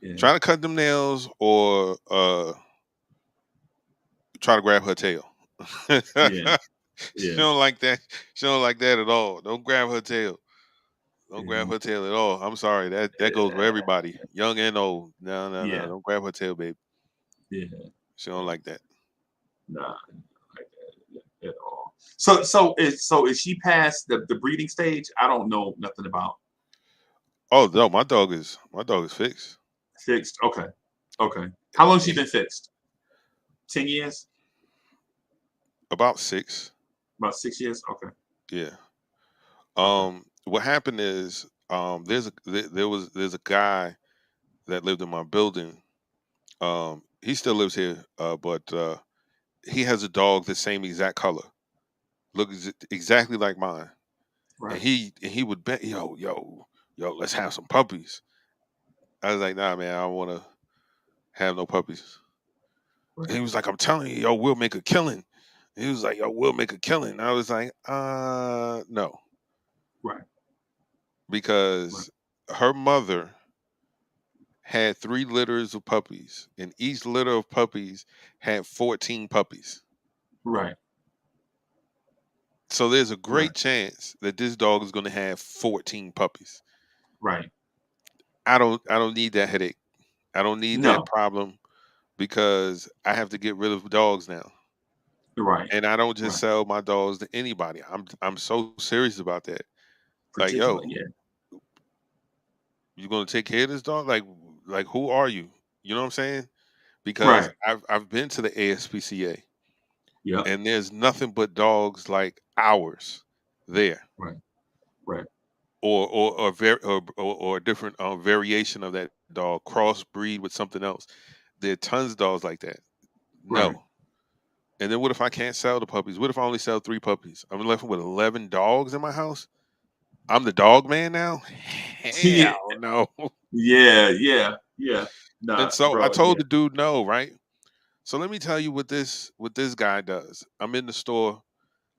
Yeah. Try to cut them nails or try to grab her tail. Yeah. She don't like that. She don't like that at all. Don't grab her tail. Don't grab her tail at all. I'm sorry. That goes for everybody, young and old. No. Don't grab her tail, babe. Yeah. She don't like that. Nah, like that at all. So is she past the breeding stage? I don't know nothing about. Oh no, my dog is fixed. Fixed. Okay. How long she been fixed? 10 years? About 6. About 6 years? Okay. Yeah. What happened is there's a guy that lived in my building. He still lives here, but he has a dog the same exact color, looks exactly like mine, and Right. he would bet, yo, let's have some puppies. I was like, nah, man, I don't want to have no puppies. And he Right. was like, I'm telling you, yo, we'll make a killing. He was like, yo, we'll make a killing. I was like, no, Right. Right. because her mother had 3 litters of puppies, and each litter of puppies had 14 puppies. Right. So there's a great Right. chance that this dog is going to have 14 puppies. Right. I don't need that headache. I don't need that No. problem because I have to get rid of dogs now. Right. And I don't just Right. sell my dogs to anybody. I'm so serious about that. Like, yo, Particularly, yeah. you gonna take care of this dog? Like who are you? You know what I'm saying? Because Right. I've been to the ASPCA, Yep. and there's nothing but dogs like ours there, Right. Right. or a different variation of that dog, crossbreed with something else. There are tons of dogs like that. Right. No. And then what if I can't sell the puppies? What if I only sell 3 puppies? I'm left with 11 dogs in my house. I'm the dog man now. Yeah. Hell no. Yeah. Yeah. Yeah. Nah, And so I bro. told Yeah. the dude no, right? So let me tell you what this guy does. I'm in the store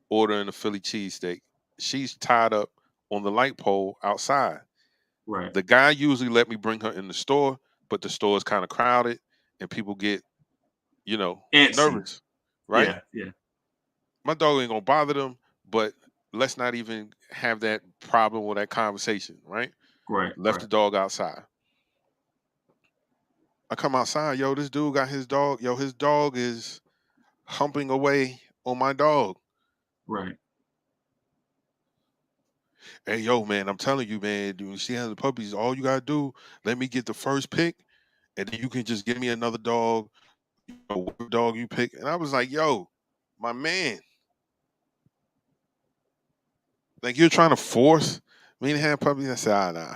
ordering a Philly cheesesteak. She's tied up on the light pole outside. Right. The guy usually let me bring her in the store, but the store is kind of crowded and people get, Antsy. nervous, right? Yeah. Yeah. My dog ain't gonna bother them, but let's not even have that problem or that conversation, right? Right. Left the Right. dog outside. I come outside, yo, this dude got his dog. Yo, his dog is humping away on my dog. Right. Hey, yo, man, I'm telling you, man, dude, she has the puppies. All you gotta do, let me get the first pick, and then you can just give me another dog, whatever dog you pick. And I was like, yo, my man, like you're trying to force me to have puppies. I said, nah,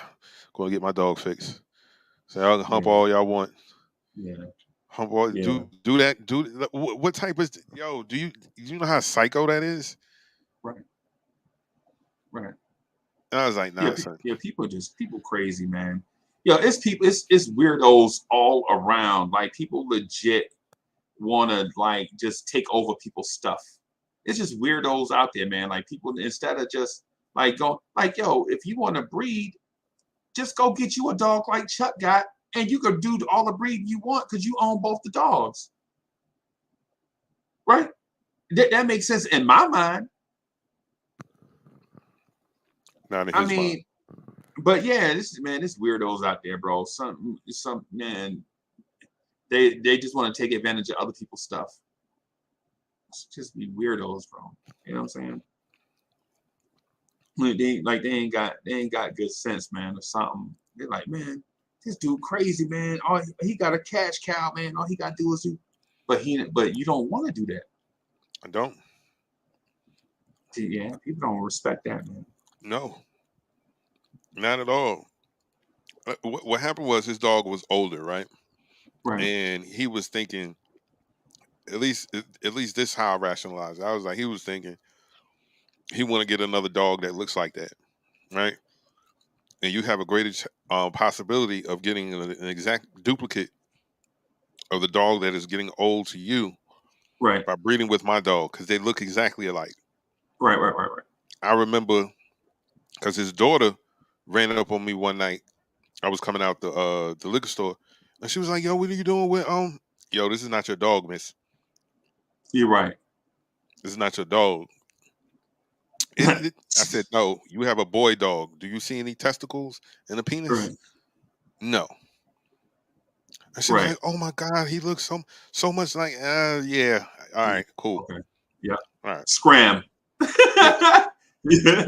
gonna get my dog fixed. So y'all can hump Yeah. all y'all want. Yeah. Hump all, Yeah. do that. What type is, yo? Do you know how psycho that is? Right. Right. And I was like, Yeah. nah, son. Yeah. People crazy, man. Yeah. It's people. It's weirdos all around. Like people legit want to like just take over people's stuff. It's just weirdos out there, man. Like people instead of just like go like, yo, if you want to breed, just go get you a dog like Chuck got, and you could do all the breeding you want because you own both the dogs, right? That makes sense in my mind. Not in I his mind. mean, but yeah, this weirdos out there, bro. Some man, they just want to take advantage of other people's stuff. It's just be weirdos, bro. You know what I'm saying? They ain't got good sense, man, or something. They're like, man, this dude crazy, man. Oh, he got a cash cow, man. All he got to do is do, but you don't want to do that. I don't. Yeah, people don't respect that, man. No, not at all. What happened was his dog was older, right? Right. And he was thinking, at least this is how I rationalized it. I was like, he was thinking he want to get another dog that looks like that, right? And you have a greater possibility of getting an exact duplicate of the dog that is getting old to you Right. by breeding with my dog because they look exactly alike. Right. I remember because his daughter ran up on me one night. I was coming out the liquor store, and she was like, "Yo, what are you doing with Yo, this is not your dog, miss. You're right. This is not your dog." Isn't it? I said, "No, you have a boy dog. Do you see any testicles in the penis?" Right. No. And she was Right. like, "Oh my God, he looks so much like yeah. All right, cool. Okay. Yeah. All right. Scram. Yeah.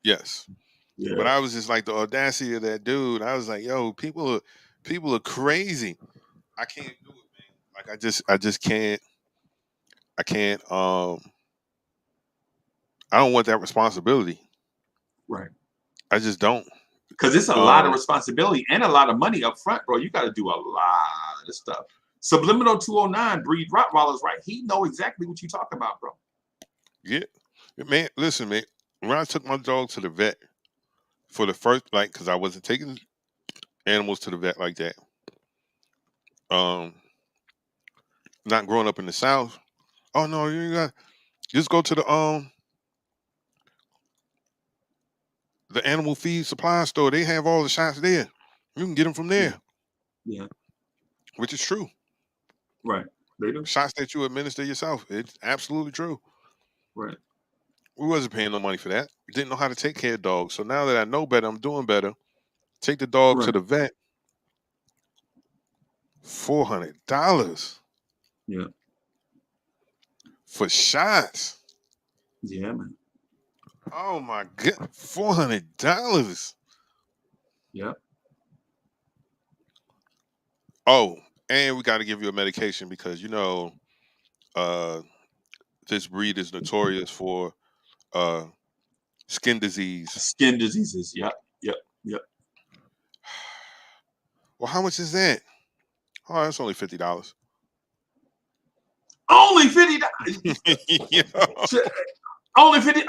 Yes." Yeah. But I was just like the audacity of that dude. I was like, "Yo, people are crazy. I can't do it, man. Like I just can't. I can't. I don't want that responsibility. Right. I just don't. Because it's a lot of responsibility and a lot of money up front, bro. You got to do a lot of stuff. Subliminal 209 breed Rottweilers, right? He know exactly what you talking about, bro. Yeah, man. Listen, man. When I took my dog to the vet for the first, like, because I wasn't taking animals to the vet like that. Not growing up in the South. Oh no, you got just go to the animal feed supply store. They have all the shots there. You can get them from there, Yeah, which is true. right. They do. Shots that you administer yourself. It's absolutely true. Right. We wasn't paying no money for that. Didn't know how to take care of dogs. So now that I know better, I'm doing better. Take the dog to Right. the vet. $400 Yeah. for shots. Yeah, man. Oh my god, $400. Yeah. Oh, and we got to give you a medication because this breed is notorious for skin disease. Skin diseases. Yep. Yep. Yep. Well, how much is that? Oh, that's only $50. Only $50. Yo, Only 50.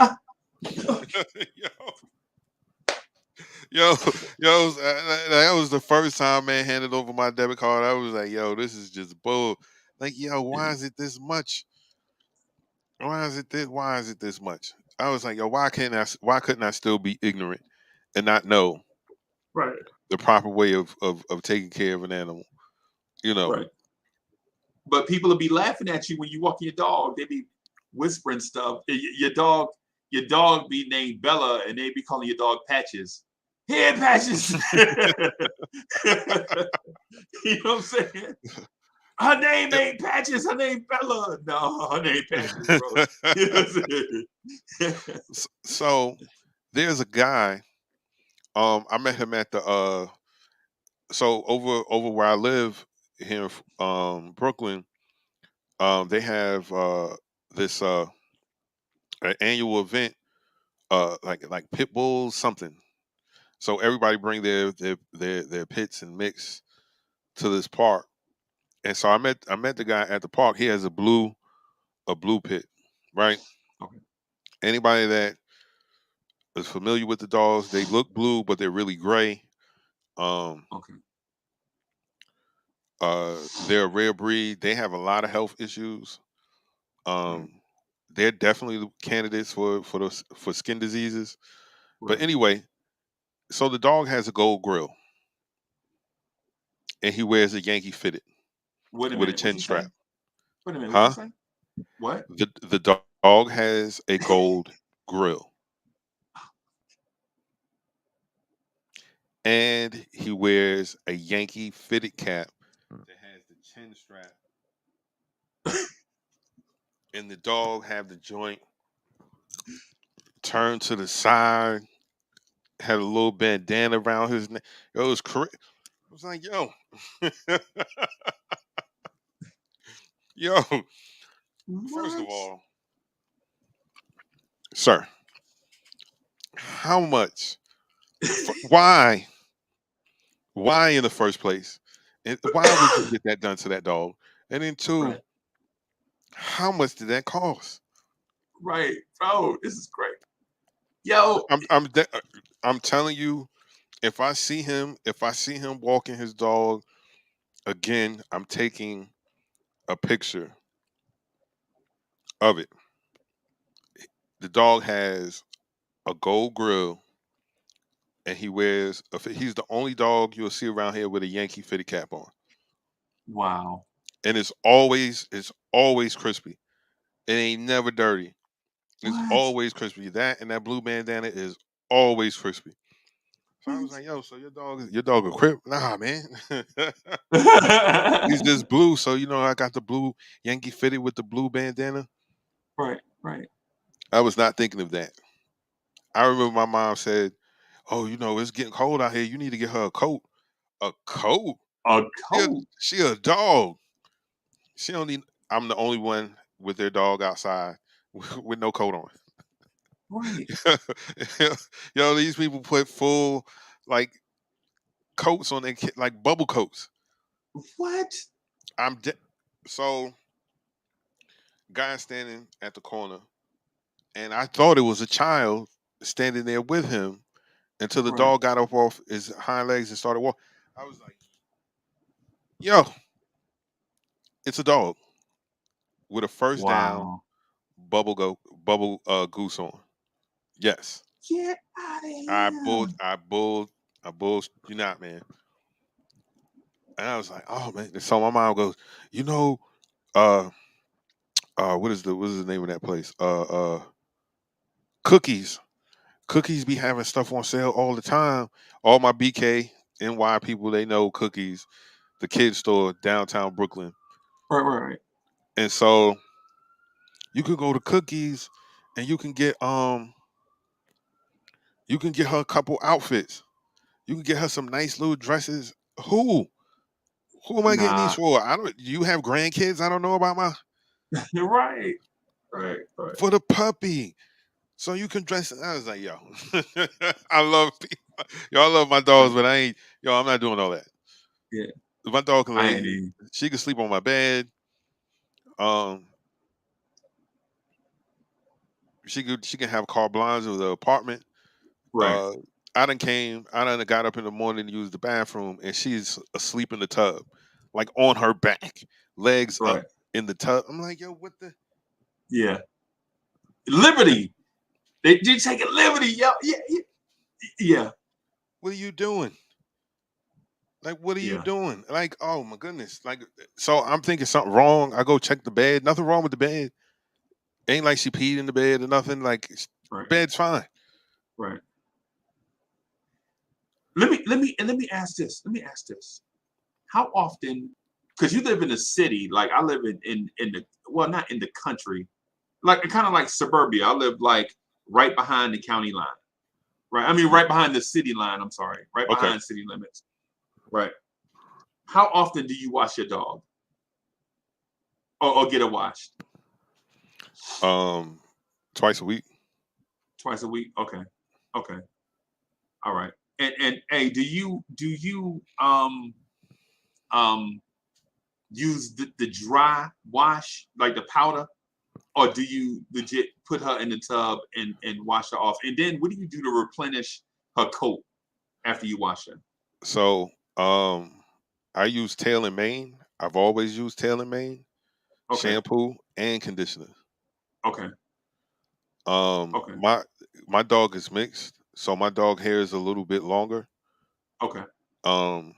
yo, that was the first time man handed over my debit card. I was like, yo, this is just bull. Like, yo, why is it this much? Why is it this much? I was like, yo, why couldn't I still be ignorant and not know Right. the proper way of taking care of an animal? Right. But people will be laughing at you when you walk your dog. They be whispering stuff. Your dog be named Bella, and they be calling your dog Patches. Here, Patches. You know what I'm saying? Her name ain't Patches. Her name Bella. No, her name Patches, bro. You know what I'm saying? So there's a guy. I met him at the so over where I live here in Brooklyn. They have this an annual event, like pit bulls something. So everybody bring their pits and mix to this park. And so I met the guy at the park. He has a blue pit, right? Okay. Anybody that is familiar with the dogs, they look blue, but they're really gray. Okay. They're a rare breed. They have a lot of health issues. They're definitely candidates for skin diseases. But anyway, so the dog has a gold grill, and he wears a Yankee fitted Wait a with a minute. chin strap. Wait a minute. Huh? What you say? What? The dog has a gold grill, and he wears a Yankee fitted cap that has the chin strap, and the dog have the joint turned to the side, had a little bandana around his neck. It was correct. I was like, yo, yo. First of all, sir, how much? Why? Why in the first place? And why would you get that done to that dog? And then two, how much did that cost? Right, bro. This is great. Yo, I'm telling you, if I see him walking his dog again, I'm taking a picture of it. The dog has a gold grill, and he wears he's the only dog you'll see around here with a Yankee fitted cap on. wow. And it's always crispy. It ain't never dirty. It's What? always crispy. That and that blue bandana is always crispy. So I was like, yo, so your dog a crip? Nah, man. He's just blue. So I got the blue Yankee fitted with the blue bandana. Right. I was not thinking of that. I remember my mom said, oh, it's getting cold out here. You need to get her a coat. A coat? A coat. She a dog. She don't need. I'm the only one with their dog outside with no coat on. Right. These people put full like coats on their like bubble coats. What? I'm de- so guy standing at the corner, and I thought it was a child standing there with him until the Right. dog got up off his hind legs and started walking. I was like, "Yo, it's a dog with a first down Wow. goose on." Yes, Get out of I here. bulled, I bulled, I bulled. You not, man. And I was like, "Oh man." So my mom goes, "You know, uh, what is the name of that place? Cookies. Cookies be having stuff on sale all the time. All my BK NY people, they know Cookies, the kid store downtown Brooklyn. Right. And so you could go to Cookies and you can get her a couple outfits. You can get her some nice little dresses. Who? Who am I getting these Nah. for? I don't Do you have grandkids? I don't know about my You're right. Right. for the puppy. So you can dress. I was like, yo, I love y'all love my dogs, but I ain't I'm not doing all that. Yeah. My dog can I ain't lay. even. She can sleep on my bed. Um, she can have carte blanche of the apartment. Right. Uh, I done got up in the morning to use the bathroom, and she's asleep in the tub, like on her back, legs up Right. in the tub. I'm like, yo, what the? Yeah. Liberty. They take a liberty. Yeah. What are you doing? Like, what are you Yeah. doing? Like, oh my goodness. Like, so I'm thinking something wrong. I go check the bed. Nothing wrong with the bed. Ain't like she peed in the bed or nothing. Like, Right. bed's fine. Right. Let me ask this. Let me ask this. How often? Because you live in a city, like I live in the well, not in the country, like kind of like suburbia. I live like right behind the county line. Right. I mean, right behind the city line. I'm sorry. Right Okay. behind city limits. Right. How often do you wash your dog or get it washed? Twice a week. Twice a week. Okay. Okay. All right. And hey, do you um use the dry wash like the powder, or do you legit put her in the tub and wash her off? And then what do you do to replenish her coat after you wash her? So, I use Tail and Mane. I've always used Tail and Mane Okay. shampoo and conditioner. Okay. Um, Okay. my my dog is mixed, so my dog hair is a little bit longer Okay. um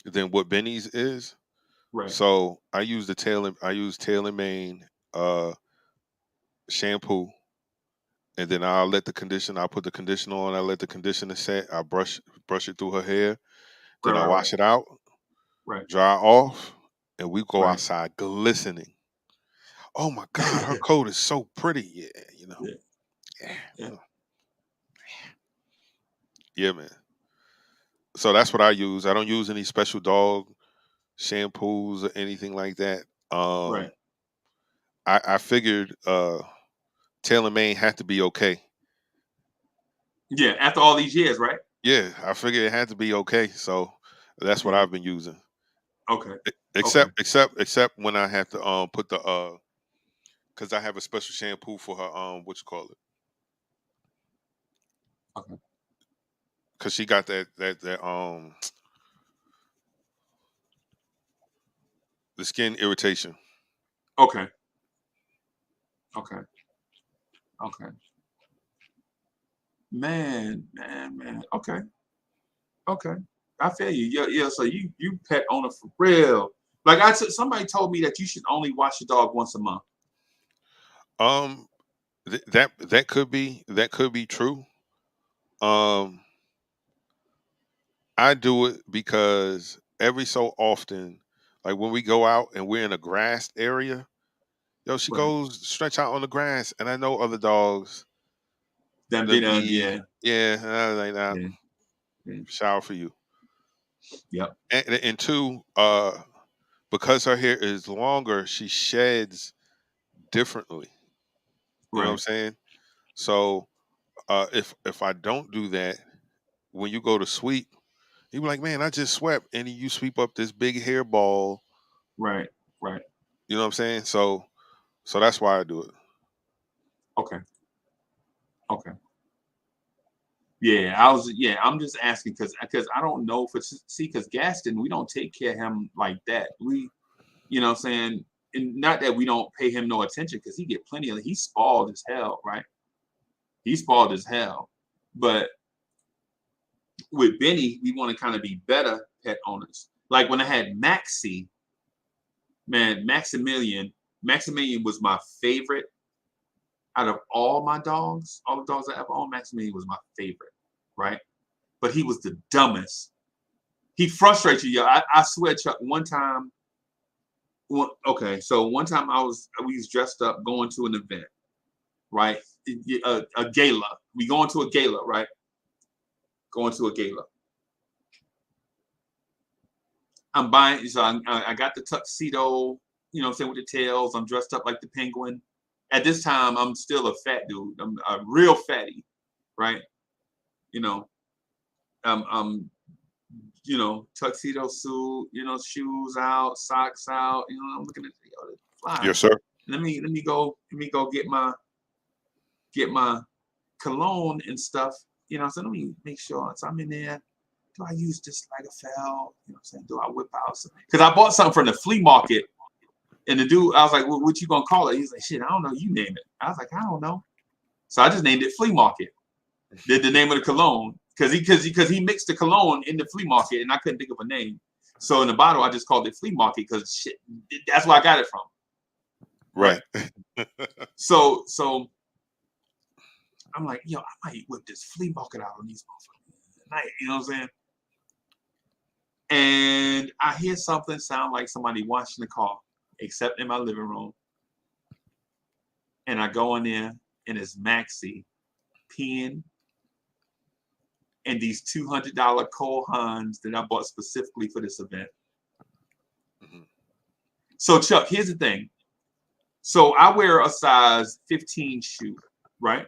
than what Benny's is. Right. So I use Tail and Mane shampoo, and then I'll put the conditioner on. I let the conditioner set. I brush it through her hair. Right. Then I Right. wash it out, Right. dry off, and we go Right. outside glistening. Oh my God, her Right. coat is so pretty. Yeah, Yeah. yeah, Yeah. yeah, man. So that's what I use. I don't use any special dog shampoos or anything like that. Right. I figured Tail and Mane had to be okay. Yeah. After all these years, right? Yeah, I figured it had to be okay. So that's what Yeah. I've been using. Okay. Okay. Except when I have to put the because I have a special shampoo for her what you call it, Okay. because she got that the skin irritation. Okay. Okay. Okay. Man. Okay. Okay. I feel you. Yeah. So you pet owner for real. Like somebody told me that you should only wash your dog once a month. Um, that could be true. Um, I do it because every so often, like when we go out and we're in a grassed area, yo, she Right. goes stretch out on the grass, and I know other dogs Them that been be, yeah. yeah, and I was like, nah, Yeah. Yeah. shower for you. Yep. And two, because her hair is longer, she sheds differently. You know what I'm Right. saying? So, if I don't do that, when you go to sweep, you be like, man, I just swept, and you sweep up this big hairball Right. You know what I'm saying? So that's why I do it. Okay. Yeah, I'm just asking because I don't know if it's because Gaston, we don't take care of him like that. We, you know what I'm saying? And not that we don't pay him no attention because he get plenty of he's spoiled as hell, right? He's spoiled as hell. But with Benny, we want to kind of be better pet owners. Like when I had Maxie, man, Maximilian was my favorite out of all my dogs. All the dogs I ever owned, Maximilian was my favorite, right? But he was the dumbest. He frustrates you, yo. I swear, Chuck, one time, one time we was dressed up going to an event, right? A gala. We going to a gala, right? Going to a gala. I'm buying, so I got the tuxedo, you know what I'm saying, with the tails. I'm dressed up like the penguin. At this time, I'm still a fat dude. I'm a real fatty, right? You know, you know, tuxedo suit, you know, shoes out, socks out. You know, I'm looking at the fly. Yes, sir. Let me go get my cologne and stuff. You know, so let me make sure. So I'm in there. Do I use this like a fell? You know what I'm saying? Do I whip out something? Because I bought something from the flea market. And the dude, I was like, well, what you gonna call it? He's like, shit, I don't know. You name it. I was like, I don't know. So I just named it Flea Market. Did the name of the cologne. Because he mixed the cologne in the flea market and I couldn't think of a name. So in the bottle, I just called it Flea Market because shit, that's where I got it from. Right. So I'm like, yo, I might whip this flea market out on these motherfuckers tonight. You know what I'm saying? And I hear something sound like somebody washing the car, except in my living room. And I go in there and it's Maxie peeing in these $200 Cole Haans that I bought specifically for this event. Mhm. So Chuck, here's the thing. So I wear a size 15 shoe, right?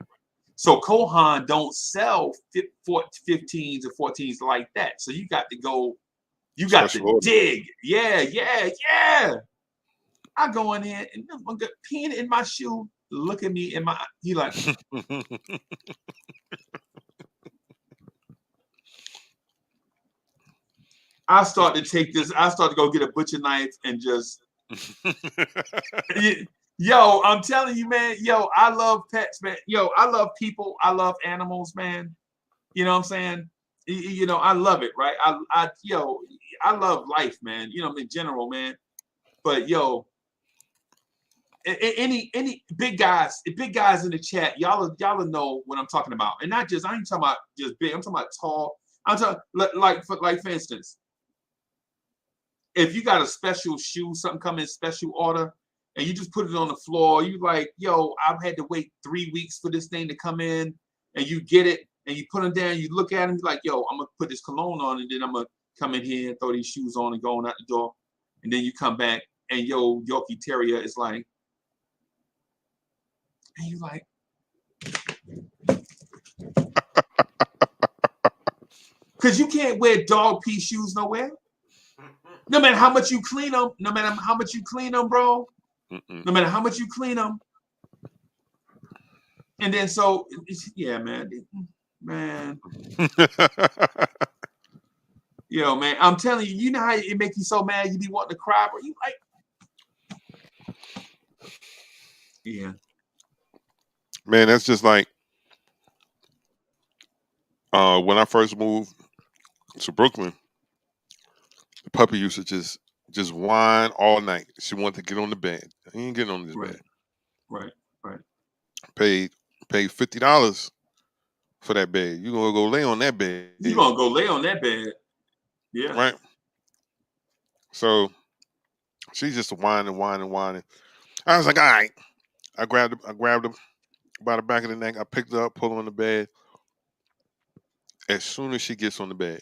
So Cole Haan don't sell 15s or 14s like that. So you got to go, you got to dig. Yeah. I go in there and I'm peeing in my shoe. Look at me in my, he like, I start to go get a butcher knife and just, yo, I'm telling you, man, yo, I love pets, man. Yo, I love people. I love animals, man. You know what I'm saying? You know, I love it, right? I love life, man. You know, in general, man. But yo, any big guys in the chat, y'all know what I'm talking about. And not just, I ain't talking about just big, I'm talking about tall. I'm talking like for instance, if you got a special shoe, something come in special order, and you just put it on the floor, you like, yo, I've had to wait 3 weeks for this thing to come in, and you get it, and you put them down, you look at them, you're like, yo, I'm gonna put this cologne on, and then I'm gonna come in here and throw these shoes on and go out the door, and then you come back, and yo, Yorkie Terrier is like, and you like, because you can't wear dog pee shoes nowhere. No matter how much you clean them, bro. No matter how much you clean them. And then so, yeah, man. Yo, man, I'm telling you, you know how it make you so mad, you be wanting to cry, bro. You like, yeah. Man, that's just like when I first moved to Brooklyn, the puppy used to just whine all night. She wanted to get on the bed. I ain't getting on this bed. Right. Paid $50 for that bed. You gonna go lay on that bed. You gonna go lay on that bed. Yeah. Right. So she's just whining. I was like, all right. I grabbed her by the back of the neck. I picked her up, put her on the bed. As soon as she gets on the bed,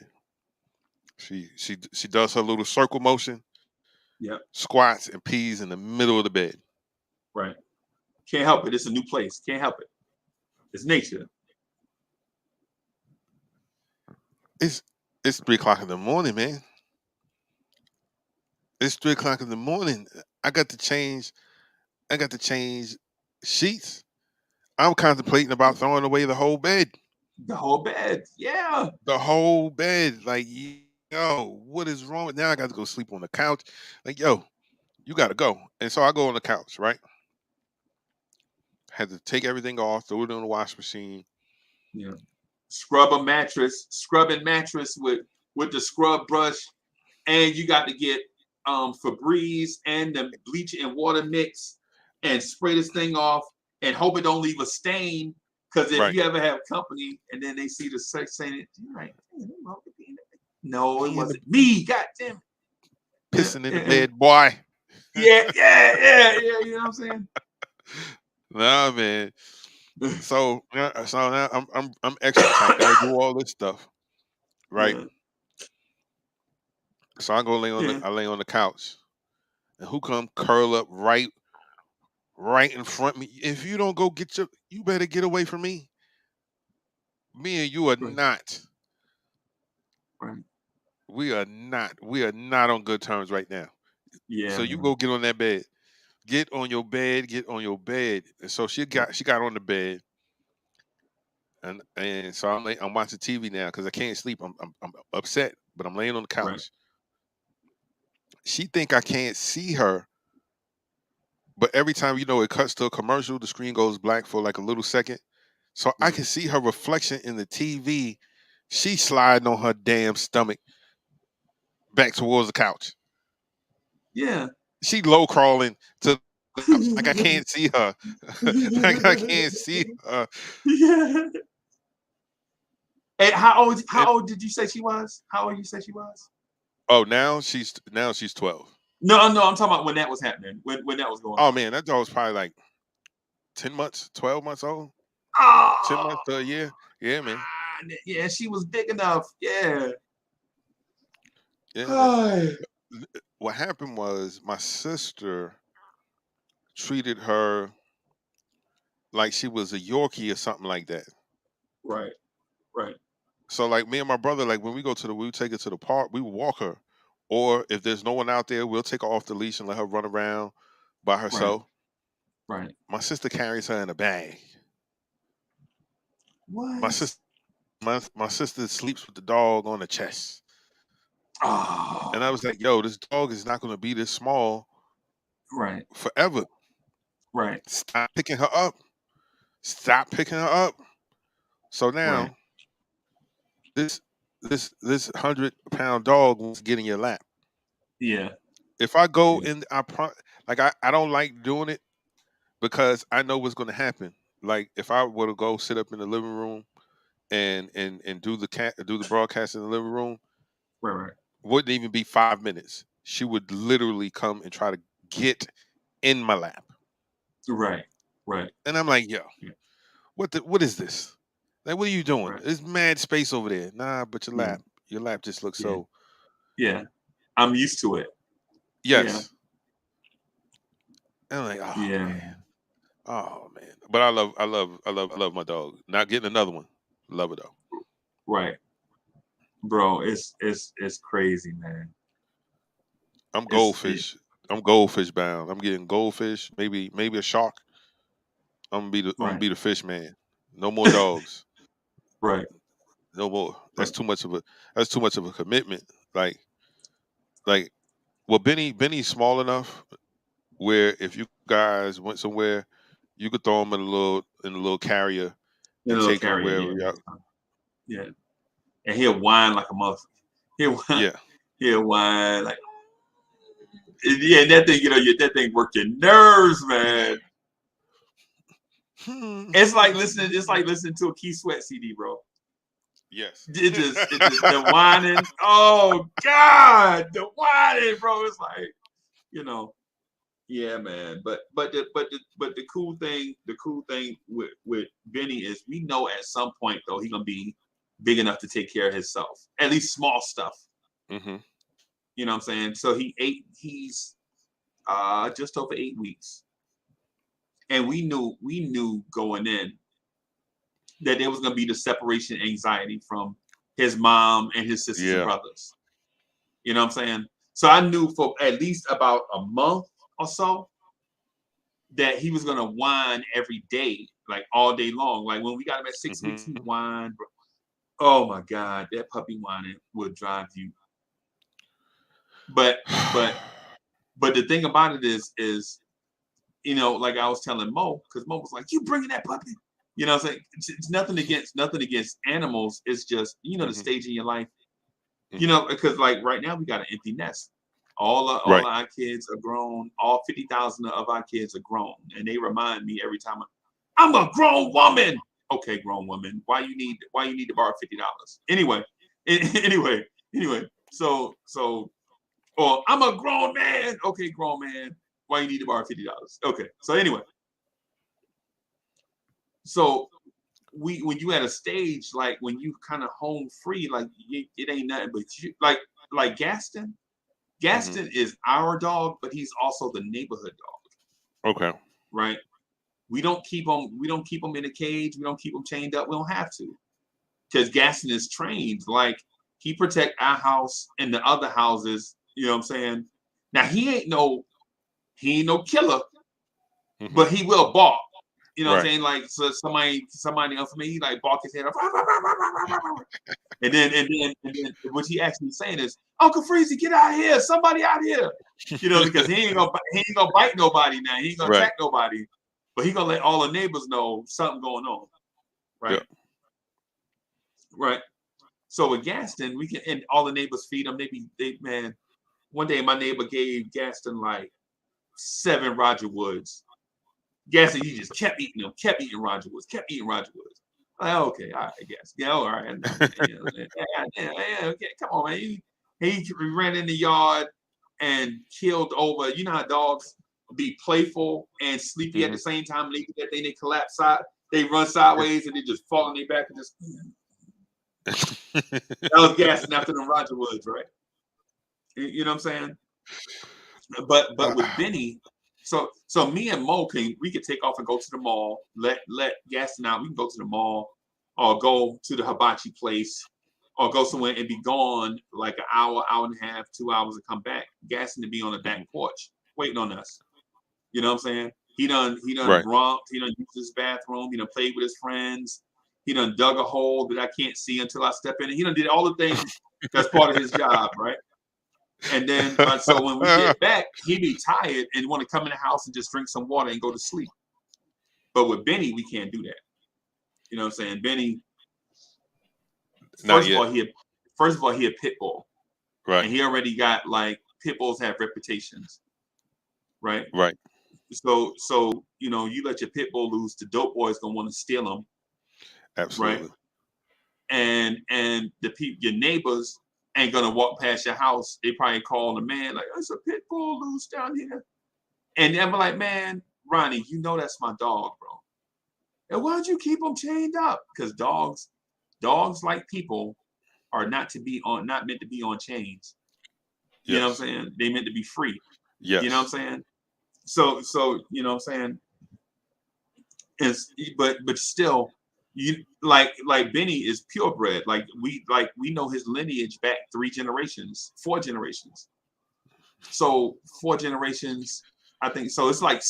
she does her little circle motion. Yep. Squats and pees in the middle of the bed. Right. Can't help it. It's a new place. Can't help it. It's nature. It's 3 o'clock in the morning, man. It's 3 o'clock in the morning. I got to change. I got to change sheets. I'm contemplating about throwing away the whole bed. The whole bed. Yeah. The whole bed. Like, yo, what is wrong with now? I got to go sleep on the couch. Like, yo, you got to go. And so I go on the couch, right? Had to take everything off, throw it in the wash machine. Yeah. Scrubbing mattress with the scrub brush, and you got to get Febreze and the bleach and water mix and spray this thing off and hope it don't leave a stain. Because if Right. you ever have company and then they see the sex saying, you're right. No, it wasn't me. God damn it. Pissing in the bed, boy. Yeah. You know what I'm saying? Nah, man. So now I'm extra tight. Gotta do all this stuff, right? Yeah. So I go lay on Yeah. I lay on the couch, and who come curl up right in front of me? If you don't go get you better get away from me. Me and you are Right. not. Right. We are not on good terms right now. Yeah. So you man. go get on that bed. Get on your bed. Get on your bed. And so she got on the bed. And so I'm watching TV now because I can't sleep. I'm upset, but I'm laying on the couch. Right. She think I can't see her, but every time it cuts to a commercial, the screen goes black for like a little second, so I can see her reflection in the TV. She sliding on her damn stomach back towards the couch. Yeah. She low crawling to the couch. Like I can't see her. Like I can't see her. Yeah. And how old did you say she was? How old you say she was? Oh, now she's 12. No, I'm talking about when that was happening. When that was going on. Oh man, that dog was probably like 10 months, 12 months old. Oh, 10 months to a year. Yeah, man. yeah, she was big enough. Yeah. Yeah. Hi. What happened was my sister treated her like she was a Yorkie or something like that. Right. So like me and my brother, like when we take her to the park, we would walk her. Or if there's no one out there, we'll take her off the leash and let her run around by herself. Right. My sister carries her in a bag. What? My sister sleeps with the dog on the chest. Oh. And I was like, yo, this dog is not going to be this small Right. forever. Right. Stop picking her up. So now Right. this 100-pound dog wants to get in your lap. Yeah. If I go Yeah. in, I don't like doing it because I know what's going to happen. Like if I were to go sit up in the living room and do the broadcast in the living room, Right. wouldn't even be 5 minutes. She would literally come and try to get in my lap. Right. And I'm like, yo, Yeah. what is this? Like, what are you doing? Right. There's mad space over there. Nah, but your Yeah. lap just looks Yeah. so. Yeah. I'm used to it. Yes. And I'm like, oh Yeah. man. Oh man. But I love my dog. Not getting another one. Love it though. Right. Bro, it's crazy, man. I'm goldfish. I'm goldfish bound. I'm getting goldfish, maybe a shark. I'm gonna be the fish man. No more dogs. Right. No more. That's too much of a commitment. Like well, Benny's small enough where if you guys went somewhere, you could throw him in a little carrier and take him wherever you're out. Yeah. And he'll whine like a mother. He'll whine like, yeah, and that thing, that thing worked your nerves, man. It's like listening to a Keith Sweat CD, bro. Yes. It just the whining. Oh God, the whining, bro. It's like, yeah, man. But the cool thing with Benny is we know at some point though he's gonna be big enough to take care of himself, at least small stuff. Mm-hmm. You know what I'm saying? So he's just over 8 weeks. And we knew going in that there was gonna be the separation anxiety from his mom and his sisters and brothers. You know what I'm saying? So I knew for at least about a month or so that he was gonna whine every day, like all day long. Like when we got him at 6 weeks, he whined. Oh my God, that puppy whining would drive you. But the thing about it is, you know, like I was telling Mo, because Mo was like, "You bringing that puppy?" You know, what I'm saying it's nothing against animals. It's just, you know, the stage in your life. You know, because like right now we got an empty nest. All our kids are grown. All 50,000 of our kids are grown, and they remind me every time I'm a grown woman. Okay, grown woman. Why you need to borrow $50? Anyway. So or I'm a grown man. Okay, grown man. Why you need to borrow $50? Okay. So anyway. So when you at a stage like when you kind of home free, like it ain't nothing but you, like Gaston. Gaston is our dog, but he's also the neighborhood dog. Okay. Right. We don't keep him in a cage. We don't keep him chained up. We don't have to. Because Gaston is trained. Like he protect our house and the other houses. You know what I'm saying? Now he ain't no killer, but he will bark. You know what I'm saying? Like so somebody else me, he like bark his head up. And then what he actually saying is, Uncle Freezy, get out of here! Somebody out here! You know, because he ain't gonna bite nobody now. He ain't gonna attack nobody, but he gonna let all the neighbors know something going on, right? Yeah. Right. So with Gaston, we can, and all the neighbors feed him. Man, one day my neighbor gave Gaston like 7 Roger Woods. Gaston, he just kept eating them, kept eating Roger Woods. Like, okay, all right, I guess. Yeah, all right. Okay, come on, man. He ran in the yard and killed over. You know how dogs be playful and sleepy at the same time, and they collapse side. They run sideways and they just fall on their back and just. That was Gaston after the Roger Woods, right? You know what I'm saying? But with Benny. So me and Mo we could take off and go to the mall, let Gaston out. We can go to the mall or go to the hibachi place or go somewhere and be gone like an hour, hour and a half, 2 hours and come back. Gaston to be on the back porch waiting on us. You know what I'm saying? He done romped, he done used his bathroom, he done played with his friends, he done dug a hole that I can't see until I step in. He done did all the things that's part of his job, right? And then, so when we get back, he be tired and want to come in the house and just drink some water and go to sleep. But with Benny, we can't do that. You know what I'm saying? Benny, first of all, he a pit bull. Right. And he already got, like, pit bulls have reputations. Right? Right. So you know, you let your pit bull loose, the dope boy's going to want to steal him. Absolutely. Right? And your neighbors ain't gonna walk past your house. They probably call the man like, "There's a pit bull loose down here," and they're like, "Man, Ronnie, you know that's my dog, bro. And why'd you keep him chained up? Because dogs like people are not meant to be on chains. You know what I'm saying? They meant to be free. Yes. You know what I'm saying? So you know what I'm saying? But still. You like Benny is purebred. Like we know his lineage back 4 generations. So 4 generations, I think. So it's like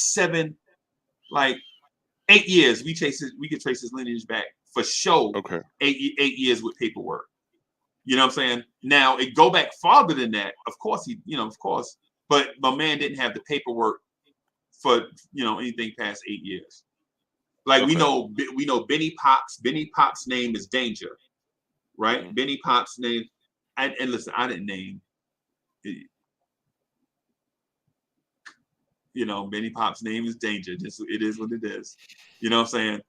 8 years. We could trace his lineage back for sure. Okay. 8 years with paperwork. You know what I'm saying? Now it go back farther than that. Of course but my man didn't have the paperwork for anything past 8 years. Like we know Benny Pops. Benny Pops' name is Danger, right? Mm-hmm. Benny Pops' name, and listen, I didn't name. Benny Pops' name is Danger. It is what it is. You know what I'm saying?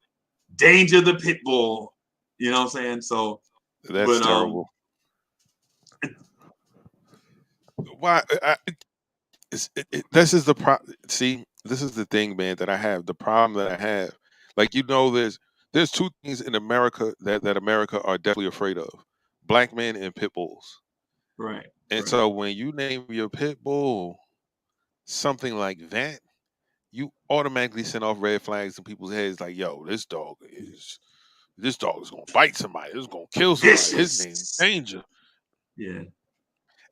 Danger the pit bull. You know what I'm saying? So that's terrible. Why? This is the problem. See, this is the thing, man. That I have the problem that I have. Like, there's 2 things in America that America are definitely afraid of: black men and pit bulls. Right. And so when you name your pit bull something like that, you automatically send off red flags in people's heads. Like, yo, this dog is gonna bite somebody. This is gonna kill somebody. His name is Danger. Yeah.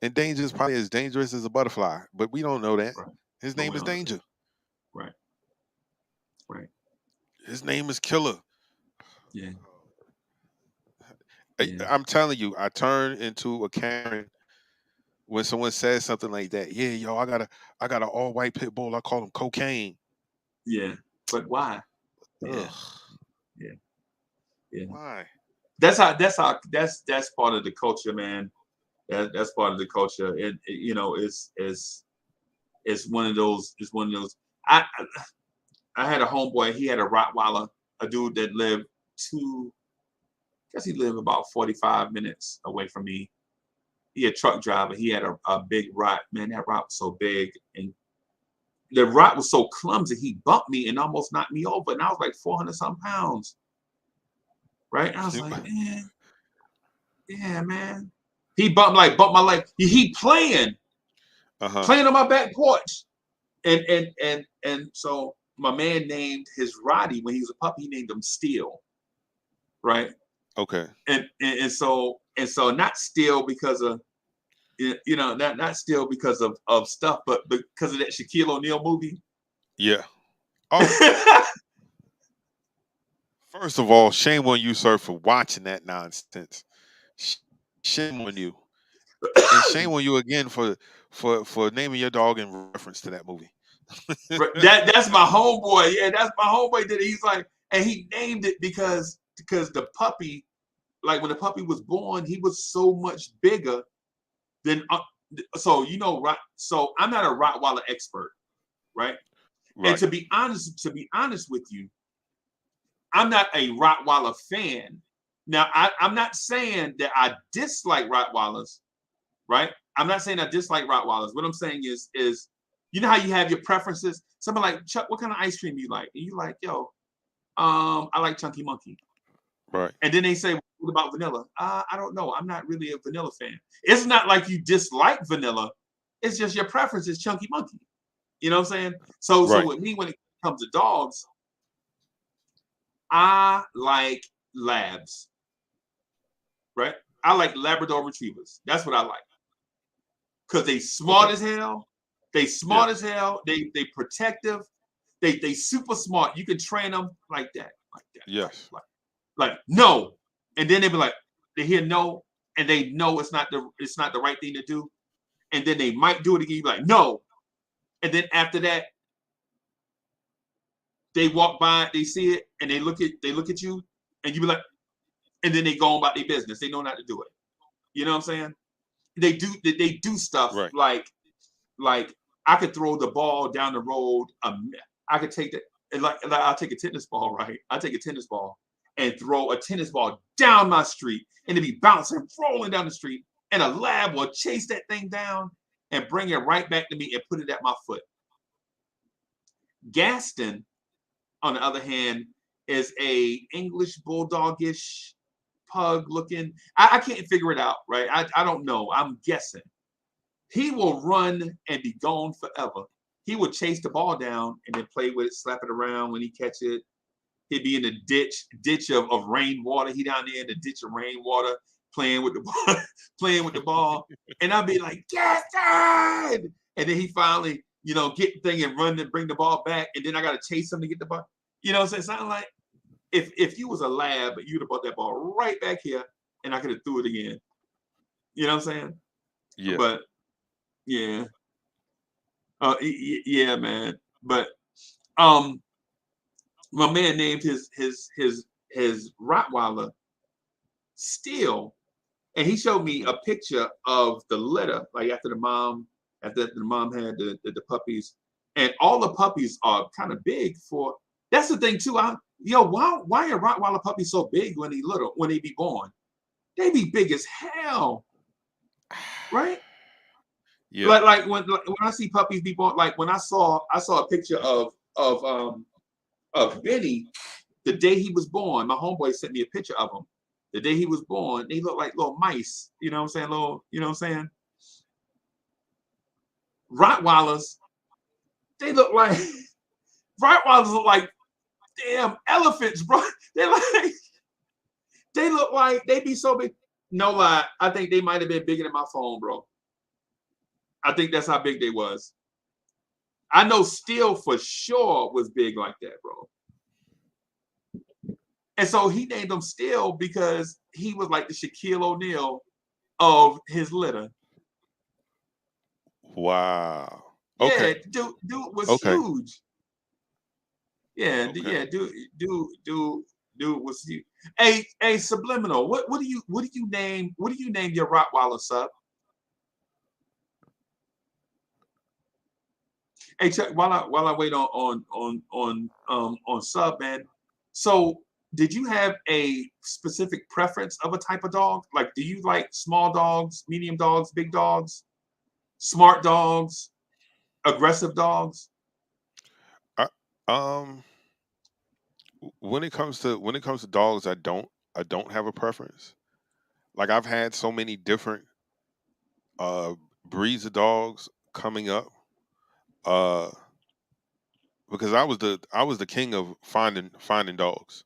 and Danger is probably as dangerous as a butterfly, but we don't know that. Right. His But name we is don't know. Danger. Right. Right. His name is Killer. Yeah. I- Yeah. I'm telling you, I turn into a Karen when someone says something like that. Yeah, yo, I got an all white pit bull. I call him Cocaine. Yeah. But why? Yeah. Ugh, Yeah. Yeah. why? That's part of the culture, man. That's part of the culture. You know, it's one of those. It's one of those. I had a homeboy. He had a Rottweiler, a dude that lived I guess he lived about 45 minutes away from me. He a truck driver. He had a big Rott. Man, that Rott was so big, and the Rott was so clumsy. He bumped me and almost knocked me over, and I was like 400 something pounds. Right? I was like, man, yeah, man. He bumped my leg. He playing on my back porch, and so my man named his Roddy when he was a puppy. He named him Steel, right? Okay. And so not Steel because of not Steel because of stuff, but because of that Shaquille O'Neal movie. Yeah. Oh, first of all, shame on you, sir, for watching that nonsense. Shame on you, and shame on you again for naming your dog in reference to that movie. That's my homeboy. Yeah, that's my homeboy. Did it. He's like, and he named it because the puppy, like when the puppy was born, he was so much bigger than. So so I'm not a Rottweiler expert, right? And to be honest with you, I'm not a Rottweiler fan. Now, I'm not saying that I dislike Rottweilers, right? I'm not saying I dislike Rottweilers. What I'm saying is you know how you have your preferences? Someone like, Chuck, what kind of ice cream you like? And you like, yo, I like Chunky Monkey. Right. And then they say, what about vanilla? I don't know. I'm not really a vanilla fan. It's not like you dislike vanilla. It's just your preference is Chunky Monkey. You know what I'm saying? So with me, when it comes to dogs, I like labs, right? I like Labrador retrievers. That's what I like. Because they smart as hell. They smart as hell. They protective. They super smart. You can train them like that. Yes. Like no. And then they be like, they hear no, and they know it's not the right thing to do. And then they might do it again. You be like, no. And then after that, they walk by, they see it, and they look at you, and you be like, and then they go on about their business. They know not to do it. You know what I'm saying? They do stuff like I could throw the ball down the road. I could take that, like I'll take a tennis ball, right? I'll take a tennis ball and throw a tennis ball down my street, and it'd be bouncing, rolling down the street, and a lab will chase that thing down and bring it right back to me and put it at my foot. Gaston, on the other hand, is a English bulldogish pug looking. I can't figure it out, right? I don't know. I'm guessing. He will run and be gone forever. He will chase the ball down and then play with it, slap it around when he catch it. He'd be in the ditch of rainwater. He down there in the ditch of rainwater playing with the ball. And I'd be like, Gaston! And then he finally, get the thing and run and bring the ball back. And then I got to chase him to get the ball. You know what I'm saying? Sound like if you was a lab, you'd have brought that ball right back here and I could have threw it again. You know what I'm saying? Yeah. But yeah. Yeah, man. But my man named his Rottweiler Steel, and he showed me a picture of the litter, like after the mom had the puppies, and all the puppies are kind of big for. That's the thing too. Why are Rottweiler puppies so big when they little, when they be born? They be big as hell, right? Yeah. Like when I see puppies be born, like when I saw a picture of Benny the day he was born. My homeboy sent me a picture of him. The day he was born, they look like little mice. You know what I'm saying? You know what I'm saying? Rottweilers, they look like Rottweilers look like damn elephants, bro. They look like they be so big. No lie, I think they might have been bigger than my phone, bro. I think that's how big they was. I know Steel for sure was big like that, bro. And so he named him Steel because he was like the Shaquille O'Neal of his litter. Wow. Yeah, Okay. dude was Okay. huge. Yeah, Okay. yeah, dude was huge. Hey, Subliminal. What do you name your Rottweiler, sub? Hey, Chuck, while I wait on sub, man. So, did you have a specific preference of a type of dog? Like, do you like small dogs, medium dogs, big dogs, smart dogs, aggressive dogs? Um, when it comes to dogs, I don't have a preference. Like I've had so many different breeds of dogs coming up. Because I was the king of finding dogs.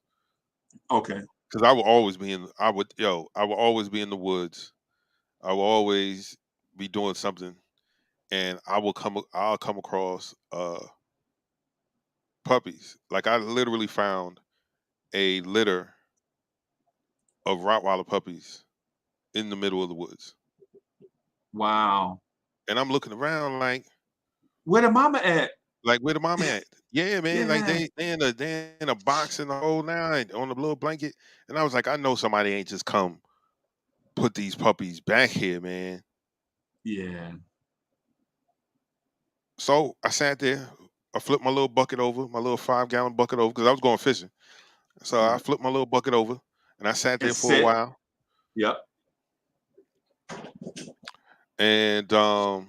Okay. Because I would always be I would always be in the woods. I will always be doing something, and I'll come across puppies. Like I literally found a litter of Rottweiler puppies in the middle of the woods, Wow. and I'm looking around Where the mama at? like where the mama at? Yeah, man. Like Yeah. they in a box in the whole nine on the little blanket, and I was like, I know somebody ain't just come put these puppies back here, man. Yeah. So I sat there. I flipped my little bucket over, my little 5-gallon bucket over, because I was going fishing. So I Right. flipped my little bucket over, and I sat there And for a sit. while. Yep. And I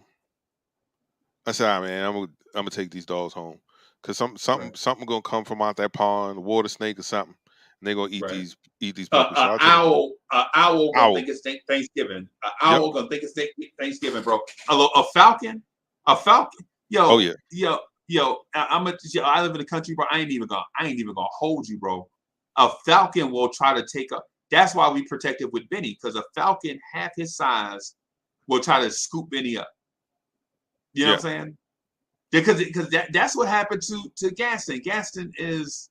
said, "Ah, man, I'm gonna take these dogs home, cause something gonna come from out that pond, a water snake or something, and they're gonna eat Right. these puppies." So I took An owl gonna owl. think it's Thanksgiving. An Yep. owl gonna think it's Thanksgiving, bro. A falcon. Yo, Oh yeah. I live in the country, bro. I ain't even gonna hold you, bro. A falcon will try to take up. That's why we protected with Benny, because a falcon half his size will try to scoop Benny up. You know what I'm saying? Because that's what happened to Gaston. Gaston is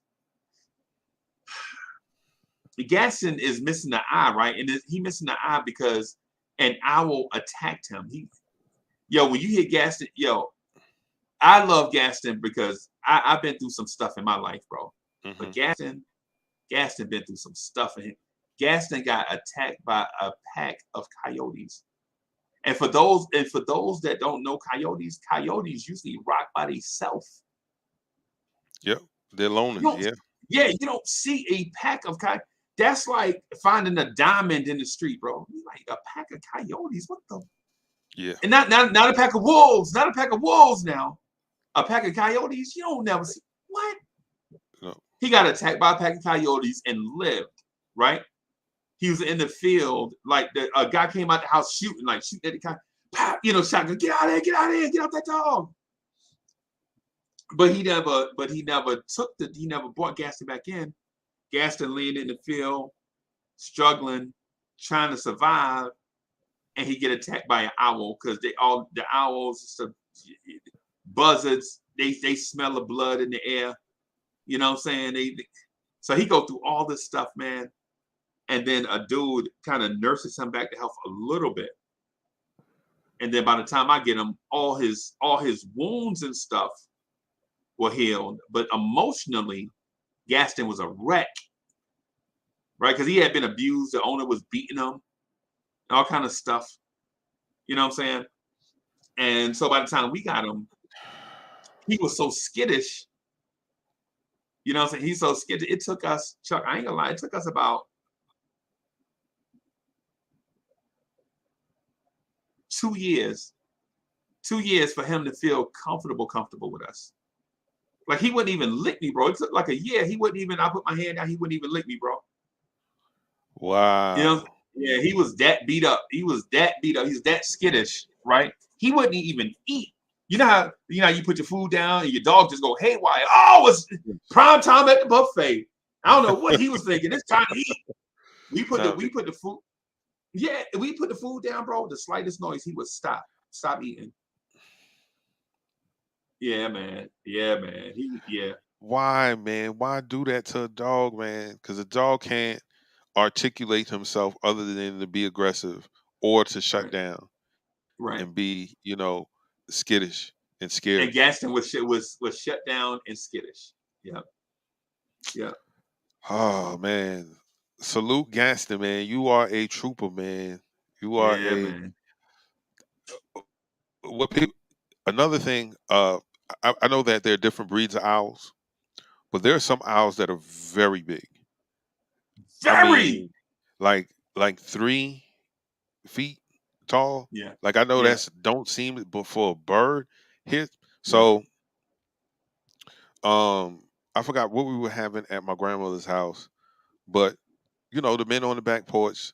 missing the eye, right? And he missing the eye because an owl attacked him. When you hear Gaston, I love Gaston because I've been through some stuff in my life, bro. Mm-hmm. But Gaston been through some stuff. And Gaston got attacked by a pack of coyotes. And for those that don't know coyotes usually rock by themselves. Yep. They're loners. Yeah, you don't see a pack of coyotes. That's like finding a diamond in the street, bro. Like a pack of coyotes. What the? Yeah. And not a pack of wolves. Not a pack of wolves now. A pack of coyotes. You don't never see. What? No. He got attacked by a pack of coyotes and lived, right? He was in the field, like a guy came out the house shooting at the coyote. Pop, shotgun, get out of here, get off that dog. But he never brought Gaston back in. Gaston laying in the field, struggling, trying to survive, and he get attacked by an owl because the owls, buzzards, they smell the blood in the air. You know what I'm saying? So he go through all this stuff, man. And then a dude kind of nurses him back to health a little bit. And then by the time I get him, all his wounds and stuff were healed. But emotionally, Gaston was a wreck, right? Because he had been abused. The owner was beating him, all kind of stuff. You know what I'm saying? And so by the time we got him, he was so skittish. You know what I'm saying? He's so skittish. It took us, Chuck, I ain't gonna lie, it took us about 2 years. 2 years for him to feel comfortable with us. Like he wouldn't even lick me, bro. It took like a year. He wouldn't even, I put my hand down, he wouldn't even lick me, bro. Wow. Yeah, he was that beat up. He was that skittish, right? He wouldn't even eat. You know how you put your food down and your dog just go haywire. Oh, it's prime time at the buffet. I don't know what he was thinking. It's time to eat. We put the food. Yeah, we put the food down, bro. The slightest noise, he would stop eating. Yeah, man. Yeah, man. Yeah. Why, man? Why do that to a dog, man? Because a dog can't articulate himself other than to be aggressive or to shut Right. down Right. and be, skittish and And scary. Gaston was shut down and skittish. Yeah. Yeah. Oh man. Salute Gaston, man. You are a trooper, man. You are Yeah, a man. what people another thing, I know that there are different breeds of owls, but there are some owls that are very big. I Very. mean, like 3 feet tall. Yeah. Like I know Yeah. that's don't seem but for a bird here. Yeah. So I forgot what we were having at my grandmother's house, but the men on the back porch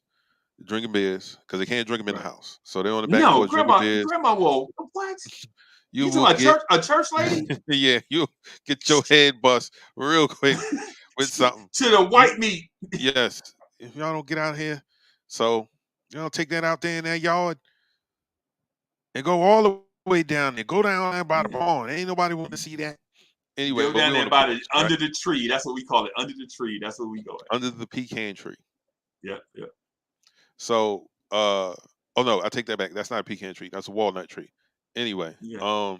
drinking beers because they can't drink them in the Right. house. So they're on the back No, porch drinking grandma, beers. grandma, whoa, what? You You will talking get a church lady? yeah, you get your head bust real quick with something. To the white meat. Yes, if y'all don't get out here, so take that out there in that yard and go all the way down there. Go down there by the Yeah. barn. Ain't nobody want to see that. Anyway, Go but down we there on the by porch, under right? the tree. That's what we call it. Under the tree. That's what we go at. Under the pecan tree. Yeah, yeah. So, oh no, I take that back. That's not a pecan tree. That's a walnut tree. Anyway, Yeah.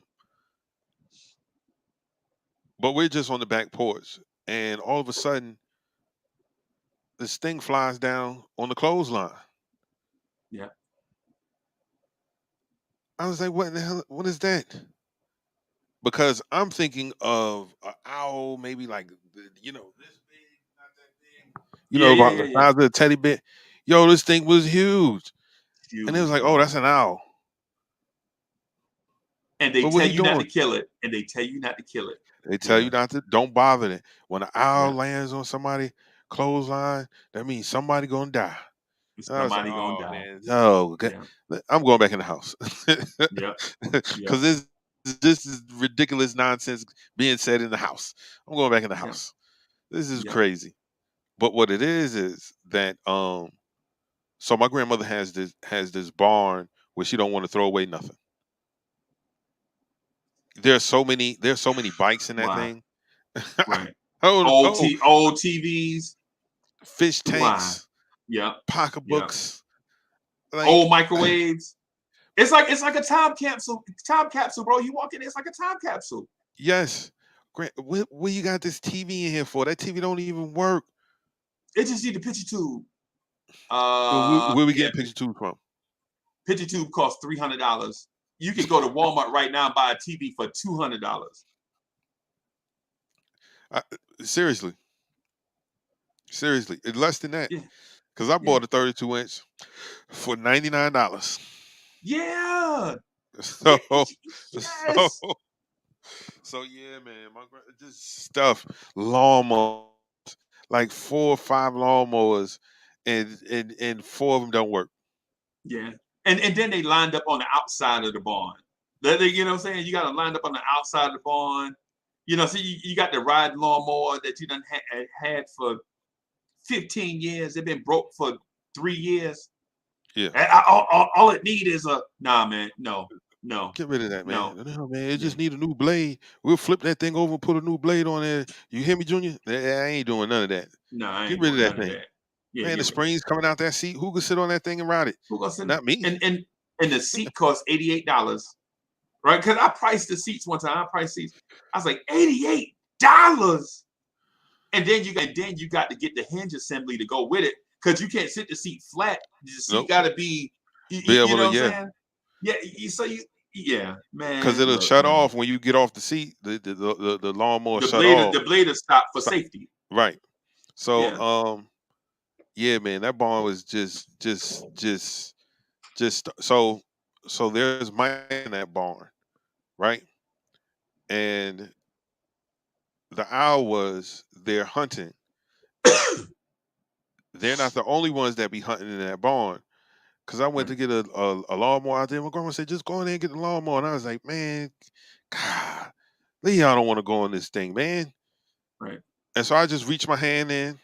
but we're just on the back porch, and all of a sudden, this thing flies down on the clothesline. Yeah. I was like, "What in the hell? What is that?" Because I'm thinking of an owl, maybe like this big, not that big. Yeah, About the yeah. size of a teddy bear. Yo, this thing was huge, and it was Huge, like, "Oh, man. that's an owl." And they But what tell he you not to doing? kill it. And they tell you not to kill it. They tell you Yeah. not to. Don't bother it. When an owl Yeah. lands on somebody clothesline, that means somebody gonna die. And I was like, Somebody gonna "Oh die. man, no, Yeah. I'm going back in the house." Yeah. Because this is ridiculous nonsense being said in the house. I'm going back in the Yeah. house. This is Yeah. crazy. But what it is that so my grandmother has this barn where she don't want to throw away nothing. There's so many bikes in that Why? thing. Right. Oh no, Old TVs. fish Why? tanks, Yeah. Yeah. pocketbooks, like Old microwaves. It's like a time capsule. Time capsule, bro. You walk in, it's like a time capsule. yes. What you got this TV in here for? That TV don't even work. It just need the picture tube. Where we Yeah. getting picture tube from? Picture tube costs $300. You can go to Walmart right now and buy a TV for $200. Seriously, it's less than that. Yeah. Because I bought a 32-inch for $99. Yeah. So, Yes. so yeah, man. Just stuff, lawnmowers, like 4 or 5 lawnmowers, and 4 of them don't work. Yeah. And then they lined up on the outside of the barn. You know what I'm saying? You got to line up on the outside of the barn. So you got the riding lawnmower that you done had for 15 years. They've been broke for 3 years. Yeah. All it need is nah, man. No. Get rid of that, man. No. No, man. It just need a new blade. We'll flip that thing over and put a new blade on there. You hear me, Junior? I ain't doing none of that. No, I ain't Get rid of doing that none thing. of that. Yeah, Man, the springs coming out that seat. Who can sit on that thing and ride it? Who gonna send Not me. And the seat costs $88, right? Because I priced the seats one time. I was like $88, and then you got to get the hinge assembly to go with it because you can't sit the seat flat. The seat Nope. got to be you Be able know to, what yeah. I'm saying? Yeah, man. Because it'll look, shut man. off when you get off the seat. The lawnmower The shut blade, off. the blade is stopped for safety. Right. So Yeah. yeah, man, that barn was just so there's mice in that barn, right? And the owl was there hunting. They're not the only ones that be hunting in that barn. Cause I went to get a lawnmower out there. My grandma said, just go in there and get the lawnmower. And I was like, man, God, y'all don't want to go on this thing, man. Right. And so I just reached my hand in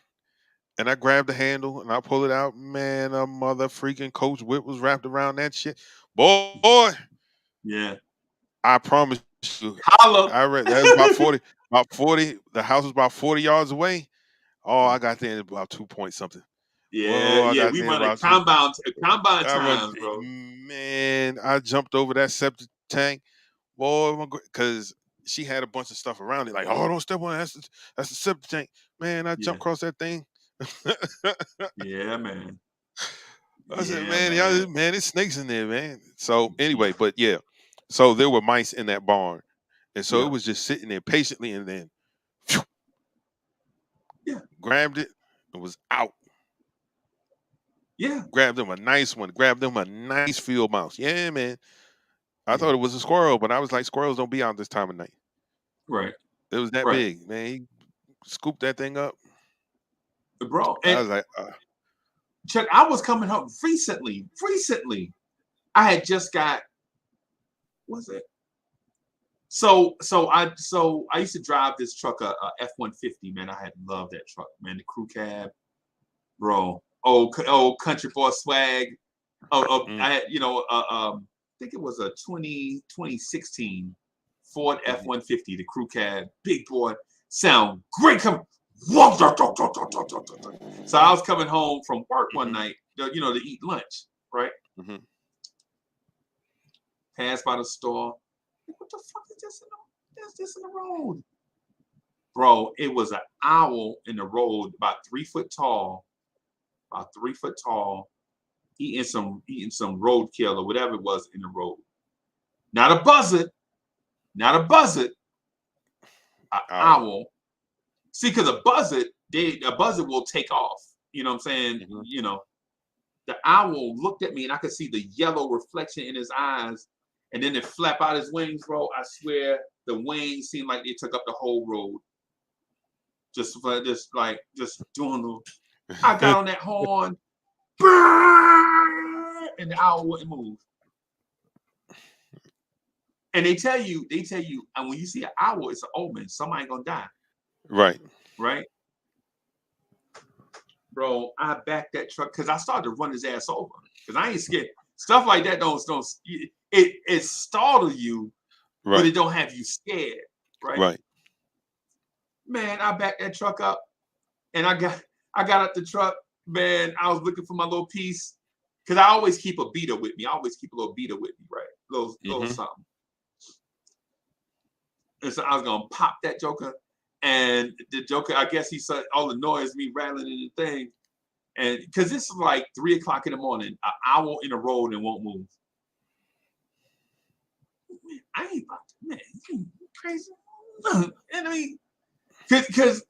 and I grabbed the handle and I pulled it out. Man, a mother freaking Coach whip was wrapped around that shit. Boy, Yeah. I promise Shoot, Holla. I read that was about 40. The house was about 40 yards away. Oh, I got there in about 2 point something. Yeah, Whoa, I yeah. got We there in running about two. combine I run, times, bro. man. I jumped over that septic tank, boy, because she had a bunch of stuff around it. Like, oh, don't step on it. That's the septic tank, man. I Yeah, jumped across that thing. yeah, man. I said, Yeah, man, man. y'all, man, there's snakes in there, man. So anyway, but yeah, so there were mice in that barn, and so Yeah, it was just sitting there patiently, and then phew, yeah, grabbed it and was out. yeah, Grabbed them a nice one. Grabbed them a nice field mouse. Yeah, man. I yeah. thought it was a squirrel, but I was like, squirrels don't be out this time of night. Right, It was that right, big, man. He scooped that thing up. bro. I And was like, Chuck, I was coming home recently. Recently, I had just got. What's it? So I used to drive this truck, a F-150. Man, I had loved that truck, man. The crew cab, bro. Old country boy swag. I had, I think it was a 2016 Ford F-150, the crew cab, big boy, sound great. So I was coming home from work one night, to eat lunch, right? mm-hmm. Passed by the store. What the fuck is this in the road? Bro, it was an owl in the road, about 3 foot tall, eating some roadkill or whatever it was in the road. Not a buzzard, an owl. See, because a buzzard will take off. You know what I'm saying? Mm-hmm. The owl looked at me and I could see the yellow reflection in his eyes, and then it flap out his wings, bro. I swear the wings seemed like they took up the whole road. Just doing the. I got on that horn, and the owl wouldn't move. And they tell you, and when you see an owl, it's an omen. Somebody gonna die. Right. Bro, I backed that truck because I started to run his ass over. Because I ain't scared. Stuff like that don't it startle you, Right. but it don't have you scared. Right. Man, I backed that truck up and I got out the truck, man. I was looking for my little piece. Because I always keep a beater with me. I always keep a little beater with me, right? Little something. And so I was gonna pop that joker. And the joker, I guess he saw all the noise, me rattling in the thing. And because this is like 3 o'clock in the morning, an owl in the road and won't move. Man, I ain't about to, man, you crazy. And I mean, because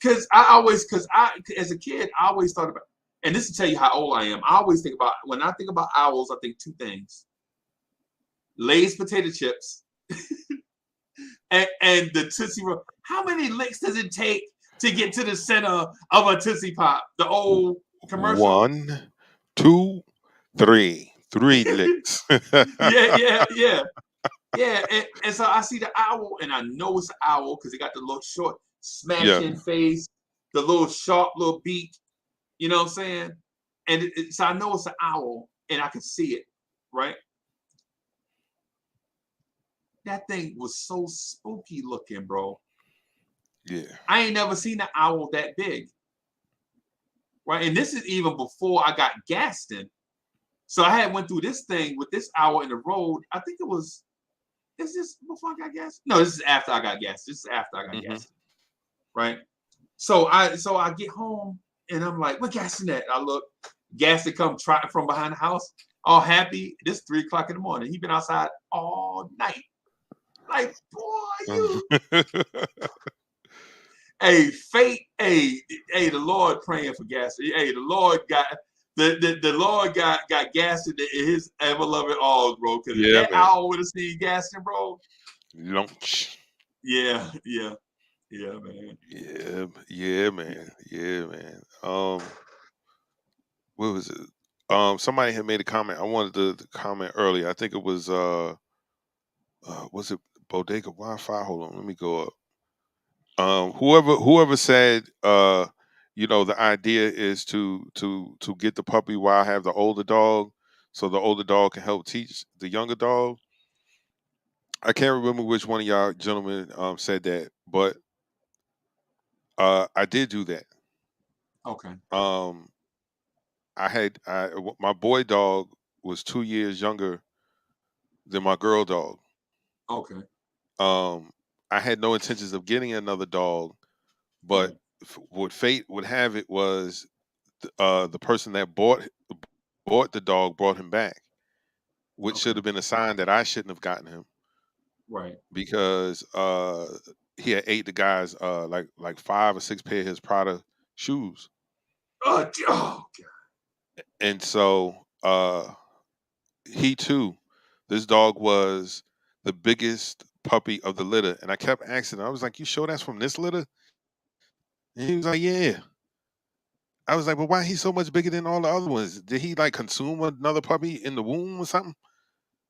as a kid, I always thought about, and this will tell you how old I am. I always think about, when I think about owls, I think 2 things: Lay's potato chips. And the Tootsie Roll. How many licks does it take to get to the center of a Tootsie Pop? The old commercial. 1, 2, 3. 3 licks. Yeah. And so I see the owl, and I know it's an owl because it got the little short smashing face, the little sharp little beak. You know what I'm saying? And so I know it's an owl, and I can see it, right? That thing was so spooky looking, bro. Yeah. I ain't never seen an owl that big. Right? And this is even before I got Gaston. So I had went through this thing with this owl in the road. I think is this before I got Gaston? No, this is after I got Gaston. This is after I got Gaston. Right? So I get home and I'm like, what Gaston at? I look, Gaston come trotting from behind the house, all happy. This 3 o'clock in the morning. He been outside all night. Like, boy, you. Hey, fate. Hey, the Lord praying for Gaston. Hey, the Lord got the Lord got Gaston in his ever loving arms, bro. Because that owl would have seen Gaston, bro. Lunch. Yeah, man. Yeah, man. What was it? Somebody had made a comment. I wanted to comment earlier. I think it was it Bodega Wi-Fi? Hold on, let me go up. Whoever said the idea is to get the puppy while I have the older dog, so the older dog can help teach the younger dog. I can't remember which one of y'all gentlemen said that, but I did do that. Okay. Um, my boy dog was 2 years younger than my girl dog. Okay. Um, I had no intentions of getting another dog, but Right. what fate would have it was the person that bought the dog brought him back, which should Okay. have been a sign that I shouldn't have gotten him Right. because he had ate the guy's like 5 or 6 pair of his Prada shoes, Oh God. and so he too, this dog was the biggest puppy of the litter, and I kept asking him, I was like, "You sure that's from this litter?" And he was like, "Yeah." I was like, "But why he's so much bigger than all the other ones? Did he like consume another puppy in the womb or something?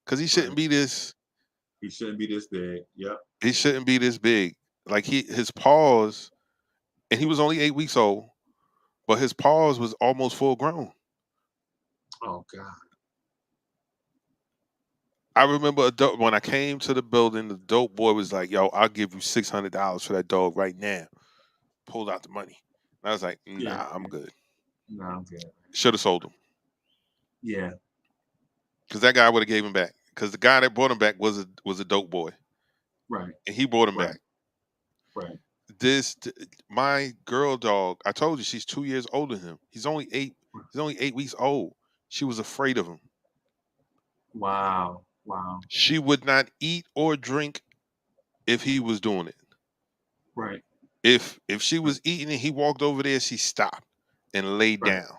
Because he shouldn't Right. be this. He shouldn't be this big. Yep. He shouldn't be this big. Like his paws, and he was only 8 weeks old, but his paws was almost full grown. Oh God. I remember when I came to the building, the dope boy was like, "Yo, I'll give you $600 for that dog right now." Pulled out the money. And I was like, Yeah. "Nah, I'm good." No, I'm good. Should have sold him Yeah. because that guy would have gave him back. Because the guy that brought him back was a dope boy, Right. and he brought him Right. back. Right. My girl dog, I told you she's 2 years older than him. He's only 8 weeks old. She was afraid of him. Wow. Wow. She would not eat or drink if he was doing it. Right. If she was eating and he walked over there, she stopped and laid Right. down.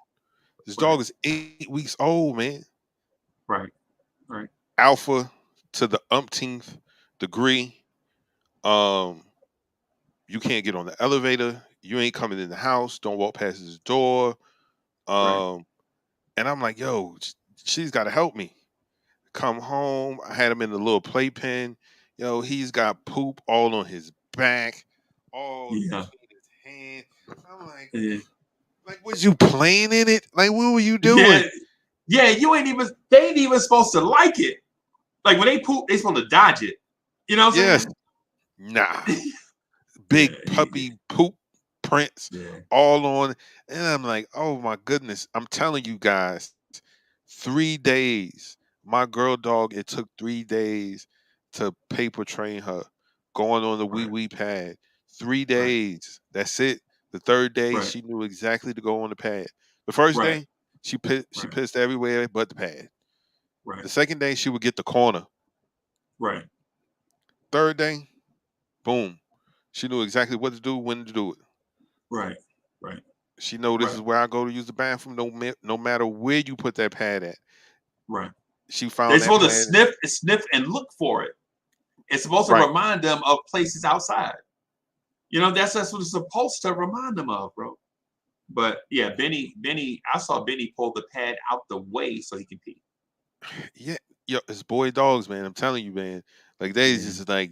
This Right. dog is 8 weeks old, man. Right. Right. Alpha to the umpteenth degree. You can't get on the elevator. You ain't coming in the house. Don't walk past his door. Right. And I'm like, yo, she's got to help me. Come home. I had him in the little playpen. Yo, he's got poop all on his back, all Yeah. between his hands. I'm Yeah. like, was you playing in it? Like, what were you doing? Yeah. Yeah. They ain't even supposed to like it. Like when they poop, they supposed to dodge it. You know what I'm Yes. saying? Nah. Big Yeah, puppy poop prints Yeah. all on. And I'm like, oh my goodness. I'm telling you guys, 3 days. My girl dog, it took 3 days to paper train her, going on the wee Right. wee pad. 3 Right. days. That's it. The third day, Right. she knew exactly to go on the pad. The first Right. day, she pissed everywhere but the pad. Right. The second day, she would get the corner. Right. Third day, boom. She knew exactly what to do, when to do it. Right. Right. She know this is Right. where I go to use the bathroom, no matter where you put that pad at. Right. She They're found that supposed to pad. sniff and look for it. It's supposed to Right. remind them of places outside. You know, that's what it's supposed to remind them of, bro. But yeah, Benny, I saw Benny pull the pad out the way so he can pee. Yeah, yo, it's boy dogs, man. I'm telling you, man. Like they Yeah. just like,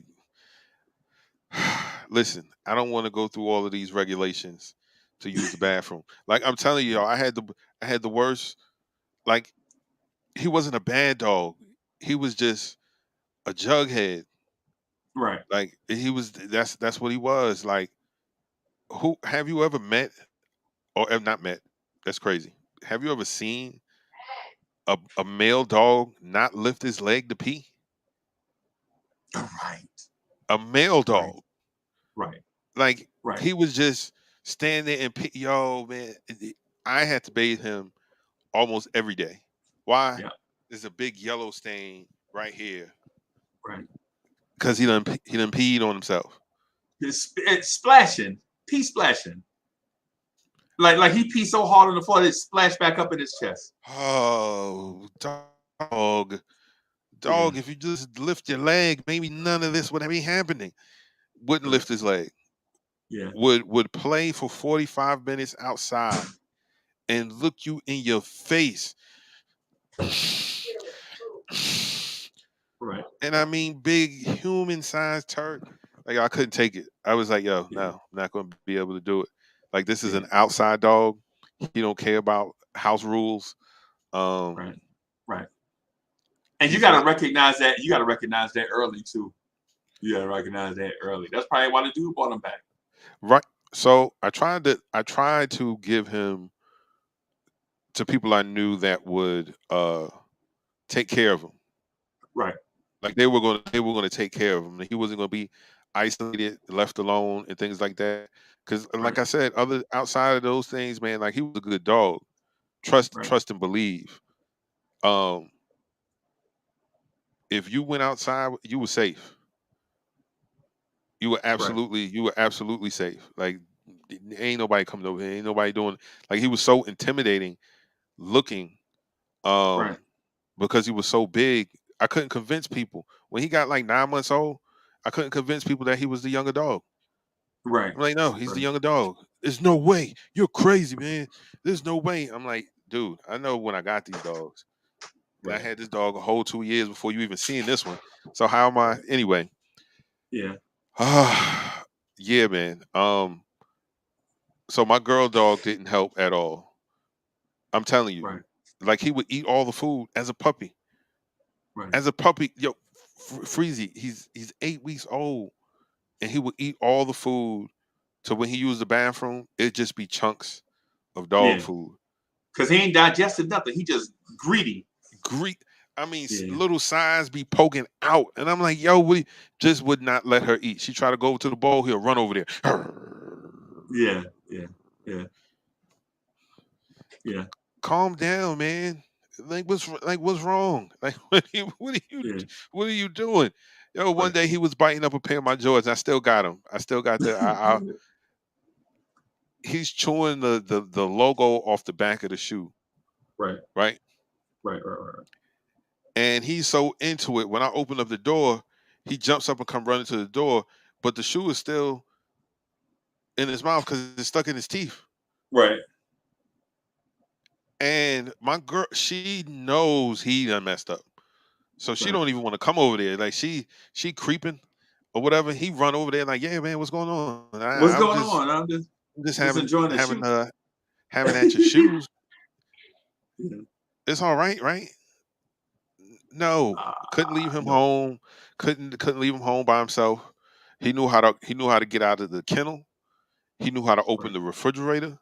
listen. I don't want to go through all of these regulations to use the bathroom. Like I'm telling you, y'all, I had the worst. Like he wasn't a bad dog. He was just a jughead. Right. Like he was. That's what he was. Like who have you ever met or have not met? That's crazy. Have you ever seen a male dog not lift his leg to pee? Right. A male Right. dog. Right. Like Right. he was just standing and yo, man. I had to bathe him almost every day. Why? Yeah. There's a big yellow stain right here Right. because he done peed on himself. It's splashing, pee splashing. Like he peed so hard on the floor, it splashed back up in his chest. Oh, dog. Yeah. If you just lift your leg, maybe none of this would be happening. Wouldn't Right. lift his leg. Yeah. Would play for 45 minutes outside and look you in your face. Right. And I mean big human sized turd. Like I couldn't take it. I was like, yo, Yeah. no, I'm not gonna be able to do it. Like this is Yeah. an outside dog. He don't care about house rules. Right. Right. And you He's gotta not recognize that. You gotta recognize that early too. You gotta recognize that early. That's probably why the dude brought him back. right. So I tried to give him to people I knew that would take care of him. Right. Like they were gonna take care of him. He wasn't gonna be isolated, left alone, and things like that. Because, like Right. I said, other outside of those things, man, like he was a good dog. Right. Trust and believe. Um, if you went outside, you were safe. You were Right. absolutely safe. Like ain't nobody coming over here. Ain't nobody doing like he was so intimidating looking. Right. Because he was so big, I couldn't convince people. When he got like 9 months old, I couldn't convince people that he was the younger dog. Right. I'm like, no, he's the Right. younger dog. There's no way. You're crazy, man. There's no way. I'm like, dude, I know when I got these dogs. I Right. had this dog a whole 2 years before you even seen this one. So how am I anyway? Yeah. Yeah, man. So my girl dog didn't help at all. I'm telling you. Right. Like he would eat all the food as a puppy. Right. As a puppy, yo, Freezy, he's 8 weeks old, and he would eat all the food. So when he used the bathroom, it'd just be chunks of dog Yeah. food. Cause he ain't digested nothing. He just greedy. I mean, Yeah. little sides be poking out, and I'm like, yo, just would not let her eat. She tried to go over to the bowl, he'll run over there. Yeah. Yeah. Yeah. Yeah. Calm down, man. Like what's wrong? Like Yeah. what are you doing? Yo, one Right. day he was biting up a pair of my Jordans. I still got him. I still got he's chewing the logo off the back of the shoe, Right. right? Right. Right. And he's so into it. When I open up the door, he jumps up and come running to the door, but the shoe is still in his mouth because it's stuck in his teeth. Right. And my girl, she knows he done messed up, so she Right. don't even want to come over there. Like she creeping or whatever. He run over there like, yeah, man, what's going on? And What's I'm going just on? I'm just enjoying the shoe. having at your shoes. Yeah. It's all right, right? No, couldn't leave him No. home. Couldn't leave him home by himself. He knew how to get out of the kennel. He knew how to open Right. the refrigerator.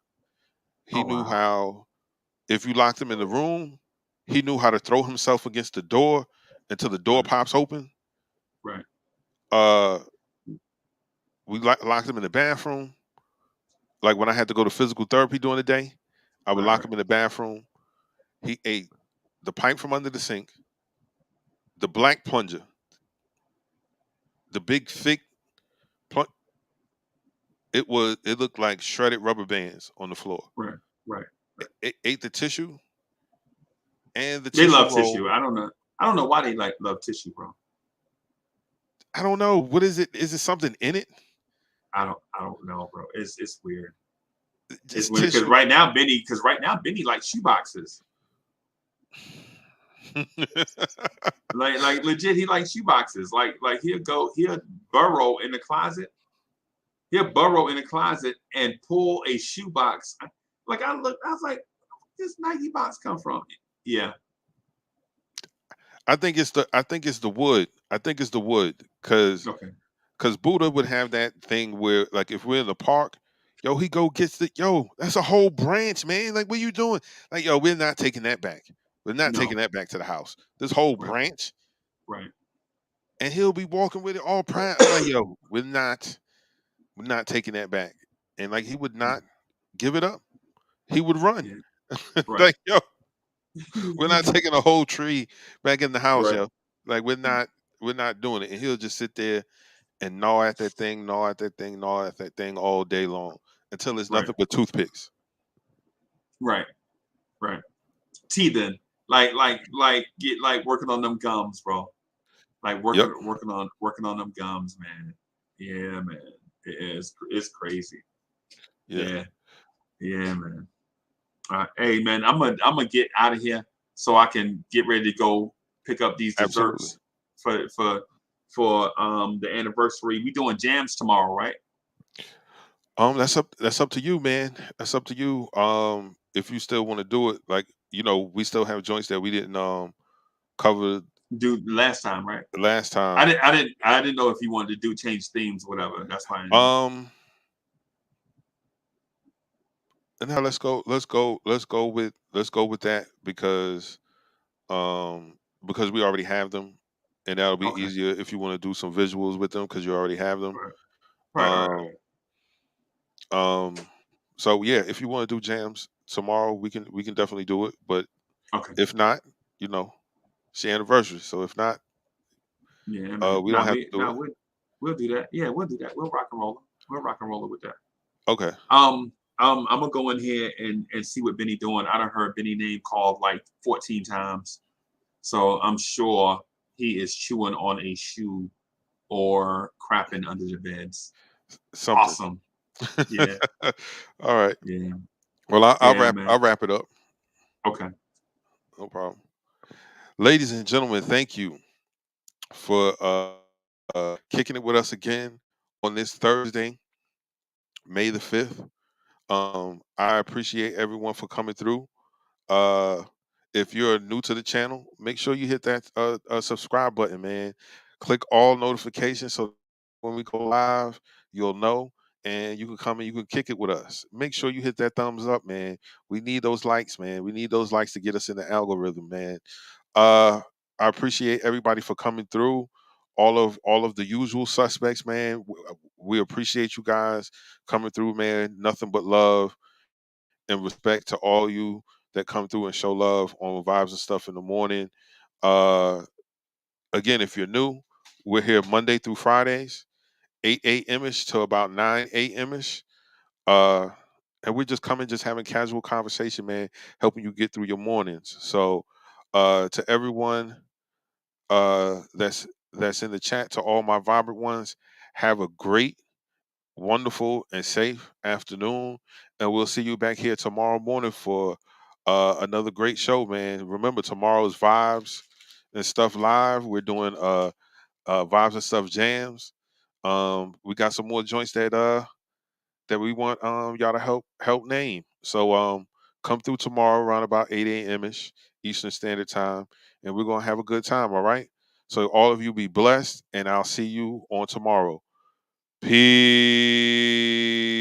He Oh knew wow. how, if you locked him in the room, he knew how to throw himself against the door until the door Right. pops open. Right. We locked him in the bathroom. Like when I had to go to physical therapy during the day, I would Right. lock Right. him in the bathroom. He ate the pipe from under the sink, the black plunger, the big thick plunge. It looked like shredded rubber bands on the floor. Right. Right. It ate the tissue and the They tissue love roll. tissue. I don't know why they love tissue, bro. I don't know. What is it? Is it something in it? I don't know, bro. It's weird. It's It's weird because tissue. right now Benny likes shoe boxes. Like legit, he likes shoe boxes. Like he'll burrow in the closet. He'll burrow in the closet and pull a shoe box. Like I was like, where this Nike box come from? Yeah. I think it's the wood. I think it's the wood because Okay. Buddha would have that thing where like if we're in the park, yo, he go gets that's a whole branch, man. Like what you doing? Like yo, we're not taking that back. We're not taking No. that back to the house. This whole Right. branch, Right. and he'll be walking with it all proud. I'm like yo, we're not taking that back. And like he would not give it up. He would run. Yeah. Right. Like yo, we're not taking a whole tree back in the house, Right. yo. Like we're not doing it. And he'll just sit there and gnaw at that thing, gnaw at that thing, gnaw at that thing all day long until it's Right. nothing but toothpicks. Right. Right. Teething. Like working on them gums, bro. Like Yep. working on them gums, man. Yeah, man. It's crazy. Yeah. Yeah, man. Hey, man, I'm gonna get out of here so I can get ready to go pick up these desserts for the anniversary. We doing jams tomorrow, right? That's up to you, man. That's up to you. If you still want to do it, like we still have joints that we didn't cover do last time, right? last I time. didn't know if you wanted to do change themes, whatever. That's fine. And now let's go with that because we already have them, and that'll be Okay. easier if you want to do some visuals with them because you already have them. Right. Right. Um, um, so yeah, if you want to do jams tomorrow, we can definitely do it. But Okay. if not, you know, it's the anniversary. So if not, Yeah, man. we don't have to do it. We'll do that. Yeah, we'll do that. We'll rock and roll. We'll rock and roll with that. Okay. I'm gonna go in here and see what Benny doing. I done heard Benny name called like 14 times, so I'm sure he is chewing on a shoe or crapping under the beds. Something. Awesome. Yeah. All right. Yeah. Well, I'll Yeah, wrap. man. I'll wrap it up. Okay. No problem. Ladies and gentlemen, thank you for kicking it with us again on this Thursday, May the 5th. I appreciate everyone for coming through. Uh, if you're new to the channel, make sure you hit that subscribe button, man. Click all notifications so when we go live, you'll know, and you can come and you can kick it with us. Make sure you hit that thumbs up, man. We need those likes, man. We need those likes to get us in the algorithm, man. Uh, I appreciate everybody for coming through. All of the usual suspects, man. We appreciate you guys coming through, man. Nothing but love and respect to all you that come through and show love on Vibes and Stuff in the morning. Uh, Again, if you're new, we're here Monday through Fridays, 8 a.m. ish to about 9 a.m. ish. Uh, and we're just coming, just having casual conversation, man, helping you get through your mornings. So, to everyone that's in the chat, to all my vibrant ones, have a great, wonderful, and safe afternoon. And we'll see you back here tomorrow morning for another great show, man. Remember, tomorrow's Vibes and Stuff Live. We're doing Vibes and Stuff jams. We got some more joints that we want y'all to help name. So come through tomorrow around about 8 a.m. ish Eastern Standard Time, and we're gonna have a good time. All right. So all of you be blessed, and I'll see you on tomorrow. Peace.